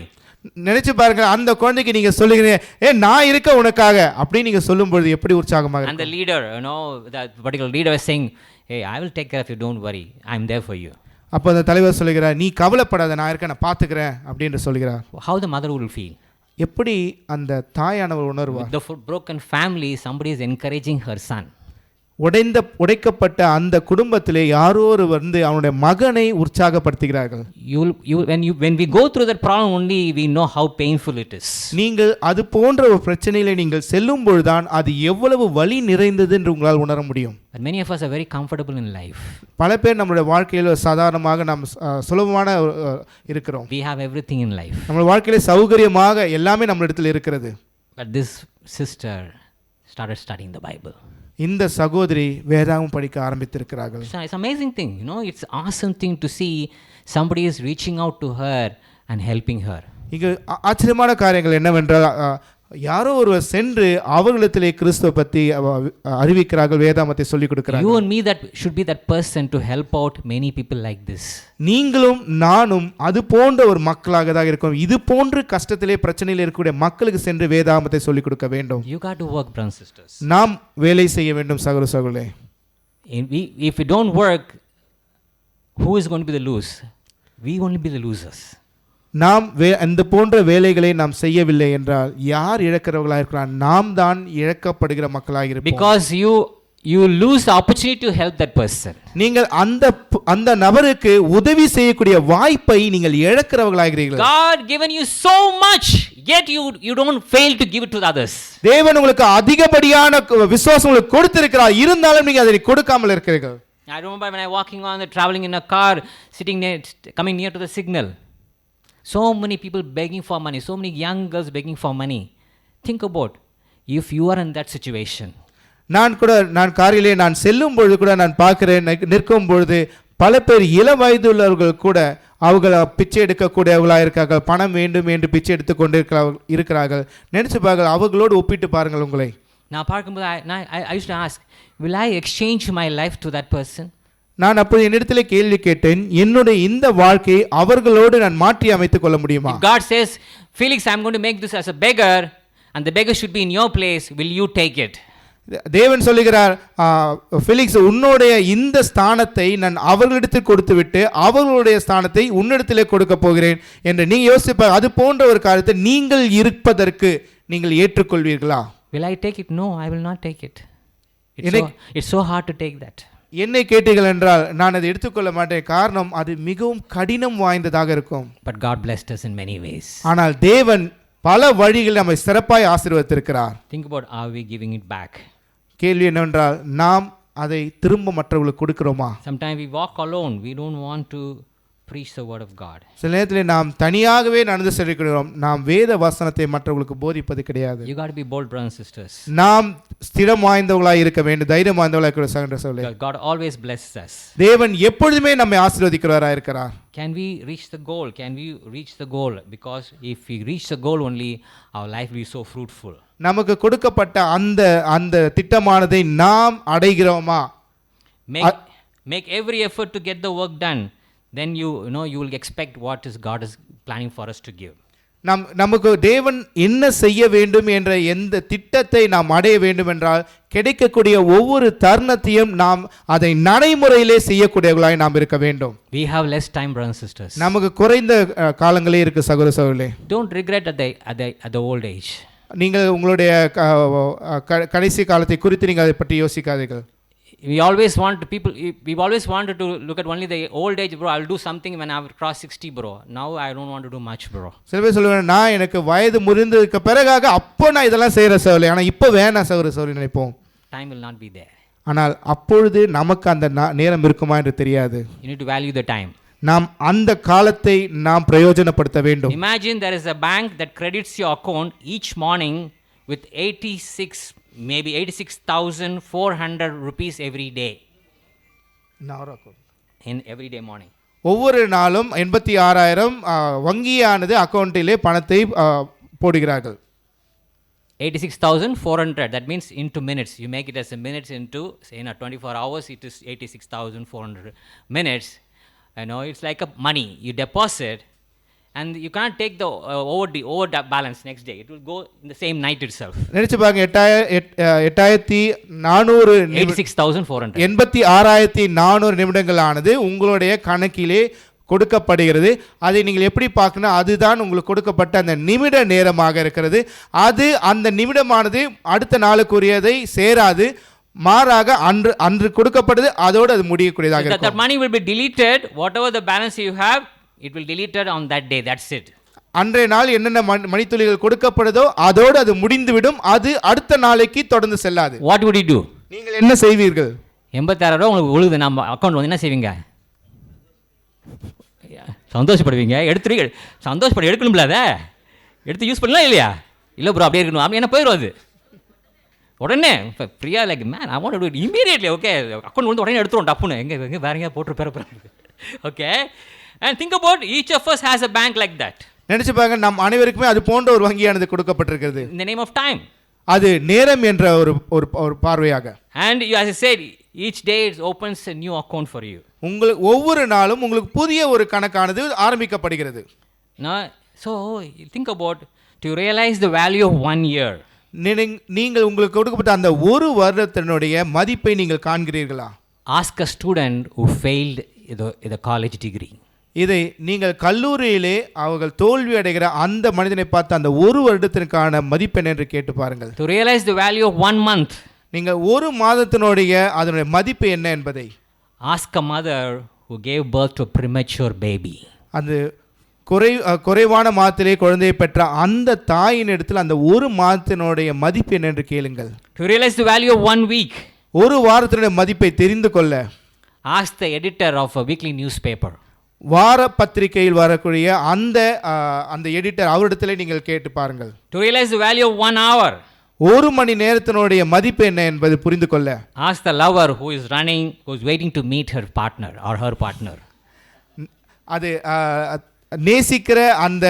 நினைச்சு பாருங்க, அந்த குழந்தைக்கு நீங்க சொல்லுகிறீங்க, நான் இருக்க உனக்காக அப்படி நீங்க சொல்லும்போது எப்படி உற்சாகமாக இருக்கும். And the leader, that particular leader was saying, hey, I will take care of you, don't worry, I am there for you. அப்போ அந்த தலைவர் சொல்லுகிறார், நீ கவலைப்படாத, நான் இருக்க, நான் பார்த்துக்கிறேன் அப்படின்னு சொல்லுகிறார். How the mother will feel? எப்படி அந்த தாயானவர் உணர்வார்? With the broken family, somebody is encouraging her son. உடைக்கப்பட்ட அந்த குடும்பத்திலே யாரோ ஒரு வந்து அவனுடைய மகனை உற்சாகப்படுத்துகிறார்கள். When we go through that problem only we know how painful it is. நீங்கள் அது போன்ற ஒரு பிரச்சனையிலே நீங்கள் செல்லும் பொழுதுதான் அது எவ்வளவு வலி நிறைந்தது என்று உங்களால் உணர முடியும். But many of us are very comfortable in life. பல பேர் நம்முடைய வாழ்க்கையில் சாதாரணமாக நாம் சுலபமான இருக்கிறோம். We have everything in life. நம்ம வாழ்க்கையிலே சௌகரியமாக எல்லாமே நம்மளிடத்தில் இருக்கிறது. But this sister started studying the Bible. இந்த சகோதரி வேதாகம் படிக்க ஆரம்பித்திருக்கிறார்கள். It's amazing thing, it's awesome thing to see somebody is reaching out to her and helping her. இங்க ஆச்சரியமான காரியங்கள் என்னவென்றால் யாரோ ஒருவர் சென்று அவர்களிடத்திலே கிறிஸ்துவை பற்றி அறிவிக்கிறார்கள், வேதாகமத்தை சொல்லிக் கொடுக்கிறார்கள். You and me that should be that person to help out many people like this. நீங்களும் நானும் அது போன்ற ஒரு மக்களாக தான் இருக்கோம். இது போன்ற கஷ்டத்திலே பிரச்சனையில் இருக்கக்கூடிய மக்களுக்கு சென்று வேதாகமத்தை சொல்லிக் கொடுக்க வேண்டும். You got to work, brothers and sisters. நாம் வேலை செய்ய வேண்டும் சகோதர சகோதரிகளே. If we don't work, who is going to be the loser? We only be the losers. நாம் அந்த போன்ற வேலைகளை நாம் செய்யவில்லை என்றால் யார் இழக்கிறவர்களாக இருக்கிறார்? நாம் தான் இழக்கப்படுகிற மக்களாக இருப்போம். Because you lose the opportunity to help that person. நீங்கள் அந்த நபருக்கு உதவி செய்யக்கூடிய வாய்ப்பை நீங்கள் இழக்கிறவர்களாகிறீர்கள். God given you so much, yet you don't fail to give it to the others. தேவன் உங்களுக்கு அதிகப்படியான விசுவாசம் உங்களுக்கு கொடுத்திருக்கிறார், இருந்தாலும் நீங்க அதை கொடுக்காமல் இருக்கிறீர்கள். I remember when I walking on the traveling in a car, coming near to the signal. So many people begging for money, so many young girls begging for money. Think about if you are in that situation. நான் காரிலே நான் செல்லும் பொழுது கூட நான் பார்க்கிறேன், நிற்கும் பொழுது பல பேர் இள வயதுள்ளவர்கள் கூட அவங்கள பிச்சை எடுக்கக்கூடியவர்களாக இருக்கார்கள், பணம் வேண்டும் என்று பிச்சை எடுத்து கொண்டு இருக்கிறார்கள். நினைச்சு பாருங்கள், அவர்களோடு ஒப்பிட்டு பாருங்கள் உங்களை. நான் பார்க்கும்போது I used to ask, will I exchange my life to that person? நான் அப்போது என்னிடத்திலே கேள்வி கேட்டேன், என்னுடைய இந்த வாழ்க்கையை அவர்களோடு நான் மாற்றி அமைத்துக் கொள்ள முடியுமா? God says, Felix, I'm going to make this as a beggar and the beggar should be in your place, will you take it? தேவன் சொல்லுகிறார், ஃபெலிக்ஸ், உன்னுடைய இந்த ஸ்தானத்தை நான் அவர்களிடத்தில் கொடுத்து விட்டு அவர்களுடைய ஸ்தானத்தை உன்னிடத்திலே கொடுக்க போகிறேன் என்று நீங்க யோசிப்ப, அது போன்ற ஒரு காரியத்தை நீங்கள் இருப்பதற்கு நீங்கள் ஏற்றுக்கொள்வீர்களா? Will I take it? No, I will not take it. It's so hard to take that. என்னை கேட்டீர்கள் என்றால் நான் அதை எடுத்துக்கொள்ள மாட்டேன். காரணம் அது மிகவும் கடினம் வாய்ந்ததாக இருக்கும். But God blessed us in many ways. ஆனால் தேவன் பல வழிகளில் நம்மை சிறப்பாய் ஆசீர்வதித்திருக்கிறார். Think about, are we giving it back? கேள்வி என்னவென்றால் நாம் அதை திரும்ப மற்றவர்களுக்கு கொடுக்கிறோமா? Sometimes we walk alone, we don't want to preach the word of God. சில நேரத்தில் நாம் தனியாகவே நடந்து செல்கிறோம், நாம் வேத வசனத்தை மற்றவர்களுக்கு போதிப்பது கிடையாது. You got to be bold, brothers and sisters. நாம் ஸ்திரம் வாய்ந்தவர்களாக இருக்க வேண்டும், தைரியம் வாய்ந்தவர்களாக இருக்க வேண்டும். God always blesses us. தேவன் எப்பொழுதுமே நம்மை ஆசீர்வதிக்கிறவராக இருக்கிறார். Can we reach the goal? Can we reach the goal? Because if we reach the goal only, our life will be so fruitful. நமக்கு கொடுக்கப்பட்ட அந்த திட்டமானதை நாம் அடைகிறோமா? Make every effort to get the work done. Then you will expect what is God is planning for us to give. நமக்கு தேவன் என்ன செய்ய வேண்டும் என்ற எந்த திட்டத்தை நாம் அடைய வேண்டும் என்றால் கிடைக்கக்கூடிய ஒவ்வொரு தருணத்தையும் நாம் அதை நடைமுறையிலே செய்யக்கூடியவர்களாய் நாம் இருக்க வேண்டும். We have less time, brothers and sisters. நமக்கு குறைந்த காலங்களே இருக்கு சகோதர சகோதரிகளே. Don't regret at the old age. நீங்கள் உங்களுடைய கடைசி காலத்தை குறித்து நீங்கள் அதை பற்றி யோசிக்காதீர்கள். we always want people, we've always wanted to look at only the old age, bro. I'll do something when I've crossed 60, bro. Now I don't want to do much, bro. சில பேர் சொல்லுவாங்க, நான் எனக்கு வயது முறிந்ததுக்கு பிறகாக அப்போ நான் இதெல்லாம் செய்கிற சகோதரி, ஆனால் இப்போ வேணாம் சகோதரி நினைப்போம். Time will not be there. ஆனால் அப்பொழுது நமக்கு அந்த நேரம் இருக்குமா என்று தெரியாது. You need to value the time. நாம் அந்த காலத்தை நாம் பிரயோஜனப்படுத்த வேண்டும். Imagine there is a bank that credits your account each morning with 86,400 rupees every day. In everyday morning. ஒவ்வொரு நாளும் 86,000 வங்கியானது அக்கவுண்டிலே பணத்தை போடுகிறார்கள். 86,400, that means into minutes. You make it as a minutes into, say, 24 hours, it is 86,400 minutes. You know, it's like a money you deposit, and you can't take the over balance next day. It will go in the same night itself. நினைச்சு பாருங்க, 86,400 86,400 நிமிடங்கள் ஆனது உங்களுடைய கணக்கிலே கொடுக்கப்படுகிறது. அதை நீங்கள் எப்படி பார்க்கணும், அதுதான் உங்களுக்கு கொடுக்கப்பட்ட அந்த நிமிட நேரமாக இருக்கிறது. அது அந்த நிமிடமானது அடுத்த நாளுக்குரியதை சேராது, மாறாக அன்று கொடுக்கப்பட்டது அதோடு அது முடியக்கூடியதாக இருக்கும். That money will be deleted, whatever the balance you have, it will deleted on that day. That's it. அன்றைய நாள் என்னென்ன மணித்துளிகள் கொடுக்கப்படுதோ அதோடு அது முடிந்துவிடும். அது அடுத்த நாளைக்கு தொடர்ந்து செல்லாது. What would you do? நீங்கள் என்ன செய்வீர்கள்? 86,000 உங்களுக்கு உழுது நம்ம அக்கௌண்ட் வந்து என்ன செய்வீங்க? சந்தோஷப்படுவீங்க. சந்தோஷப்பட எடுக்கணும்ல, அதை எடுத்து யூஸ் பண்ணலாம் இல்லையா? இல்லை ப்ரோ அப்படியே இருக்கணும், அப்படி என்ன போயிடும் அது உடனே. இப்போ ஃப்ரீயாக like man I want to do immediately. Okay, account வந்து உடனே எடுத்துரும் டப்புன்னு, எங்கே வேற எங்கேயா போட்டு பிறப்பு. Okay, and think about each of us has a bank like that. நினைச்சு பாருங்க, நம் அனைவருக்குமே அது போன்ற ஒரு வங்கியானது கொடுக்கப்பட்டிருக்கிறது. In the name of time. அது நேரம் என்ற ஒரு பார்வையாக. And you as I said, each day it opens a new account for you. உங்களுக்கு ஒவ்வொரு நாளும் உங்களுக்கு புதிய ஒரு கணக்கானது ஆரம்பிக்கப்படுகிறது. So think about to realize the value of 1 year. நீங்கள் உங்களுக்கு கொடுக்கப்பட்ட அந்த ஒரு வருடத்தினுடைய மதிப்பை நீங்கள் காண்கிறீர்களா? Ask a student who failed the college degree. இதை நீங்கள் கல்லூரியிலே அவர்கள் தோல்வி அடைகிற அந்த மனிதனை பார்த்து அந்த ஒரு வருடத்திற்கான மதிப்பெண் என்று கேட்டு பாருங்கள். To realize the value of 1 month. நீங்கள் ஒரு மாதத்தினுடைய அதனுடைய மதிப்பு என்ன என்பதை. Ask a mother who gave birth to a premature baby. அந்த குறைவான மாதத்திலே குழந்தையை பெற்ற அந்த தாயின் இடத்தில் அந்த ஒரு மாதத்தினுடைய மதிப்பு என்ன என்று கேளுங்கள். To realize the value of 1 week. ஒரு வாரத்தினுடைய மதிப்பை தெரிந்து கொள்ள ask the editor of a weekly newspaper. வார பத்திரிகையில் வரக்கூடிய அந்த எடிட்டர் அவரிடத்திலே நீங்கள் கேட்டு பாருங்கள். To realize the value of 1 hour. ஒரு மணி நேரத்தினுடைய மதிப்பு என்ன என்பது புரிந்து கொள்ள ask the lover who is waiting to meet her partner or her partner. அது நேசிக்கிற அந்த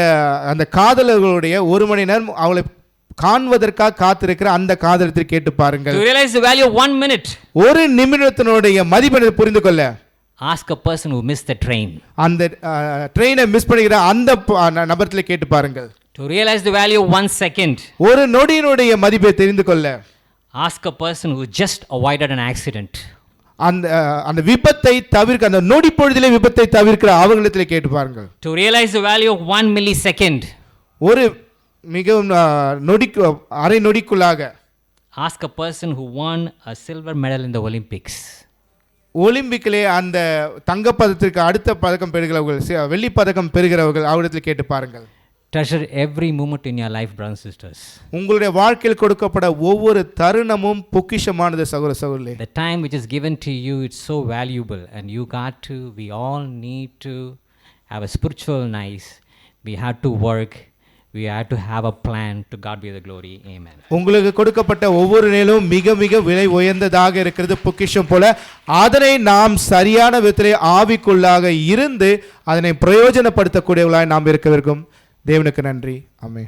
காதலர்களுடைய ஒரு மணி நேரம் அவளை காண்பதற்காக காத்திருக்கிற அந்த காதலத்தில் கேட்டு பாருங்கள். To realize the value of 1 minute. ஒரு நிமிடத்தினுடைய மதிப்பை புரிந்து கொள்ள ask a person who missed the train. அந்த ட்ரெயினை மிஸ் பண்ணுகிற அந்த நபர்களை கேட்டு பாருங்கள். To realize the value of 1 second. ஒரு நொடியினுடைய மதிப்பை தெரிந்து கொள்ள ask a person who just avoided an accident. அந்த விபத்தை தவிர்க்க அந்த நொடி பொழுதிலே விபத்தை தவிர்க்கிற அவங்களிடத்திலே கேட்டு பாருங்கள். To realize the value of 1 millisecond. ஒரு மிகவும் அரை நொடிக்குள்ளாக ask a person who won a silver medal in the Olympics. ஒலிம்பிக்கிலே அந்த தங்கப்பதத்திற்கு அடுத்த பதக்கம் பெறுகிறவர்கள், வெள்ளி பதக்கம் பெறுகிறவர்கள் அவரிடத்தில் கேட்டு பாருங்கள். Treasure every moment in your life, brothers and sisters. உங்களுடைய வாழ்க்கையில் கொடுக்கப்பட ஒவ்வொரு தருணமும் பொக்கிஷமானது சகோதர சகோதரிகளே. The time which is given to you, it's so valuable, and we all need to have a spiritual nice. We have to work. We have to have a plan. To God be the glory. Amen. உங்களுக்கு கொடுக்கப்பட்ட ஒவ்வொரு நேரமும் மிக மிக விலை உயர்ந்ததாக இருக்கிறது பொக்கிஷம் போல. அதனை நாம் சரியான விதத்திலே ஆவிக்குள்ளாக இருந்து அதனை பிரயோஜனப்படுத்தக்கூடியவர்களாய் நாம் இருக்க வேண்டும். தேவனுக்கு நன்றி. ஆமென்.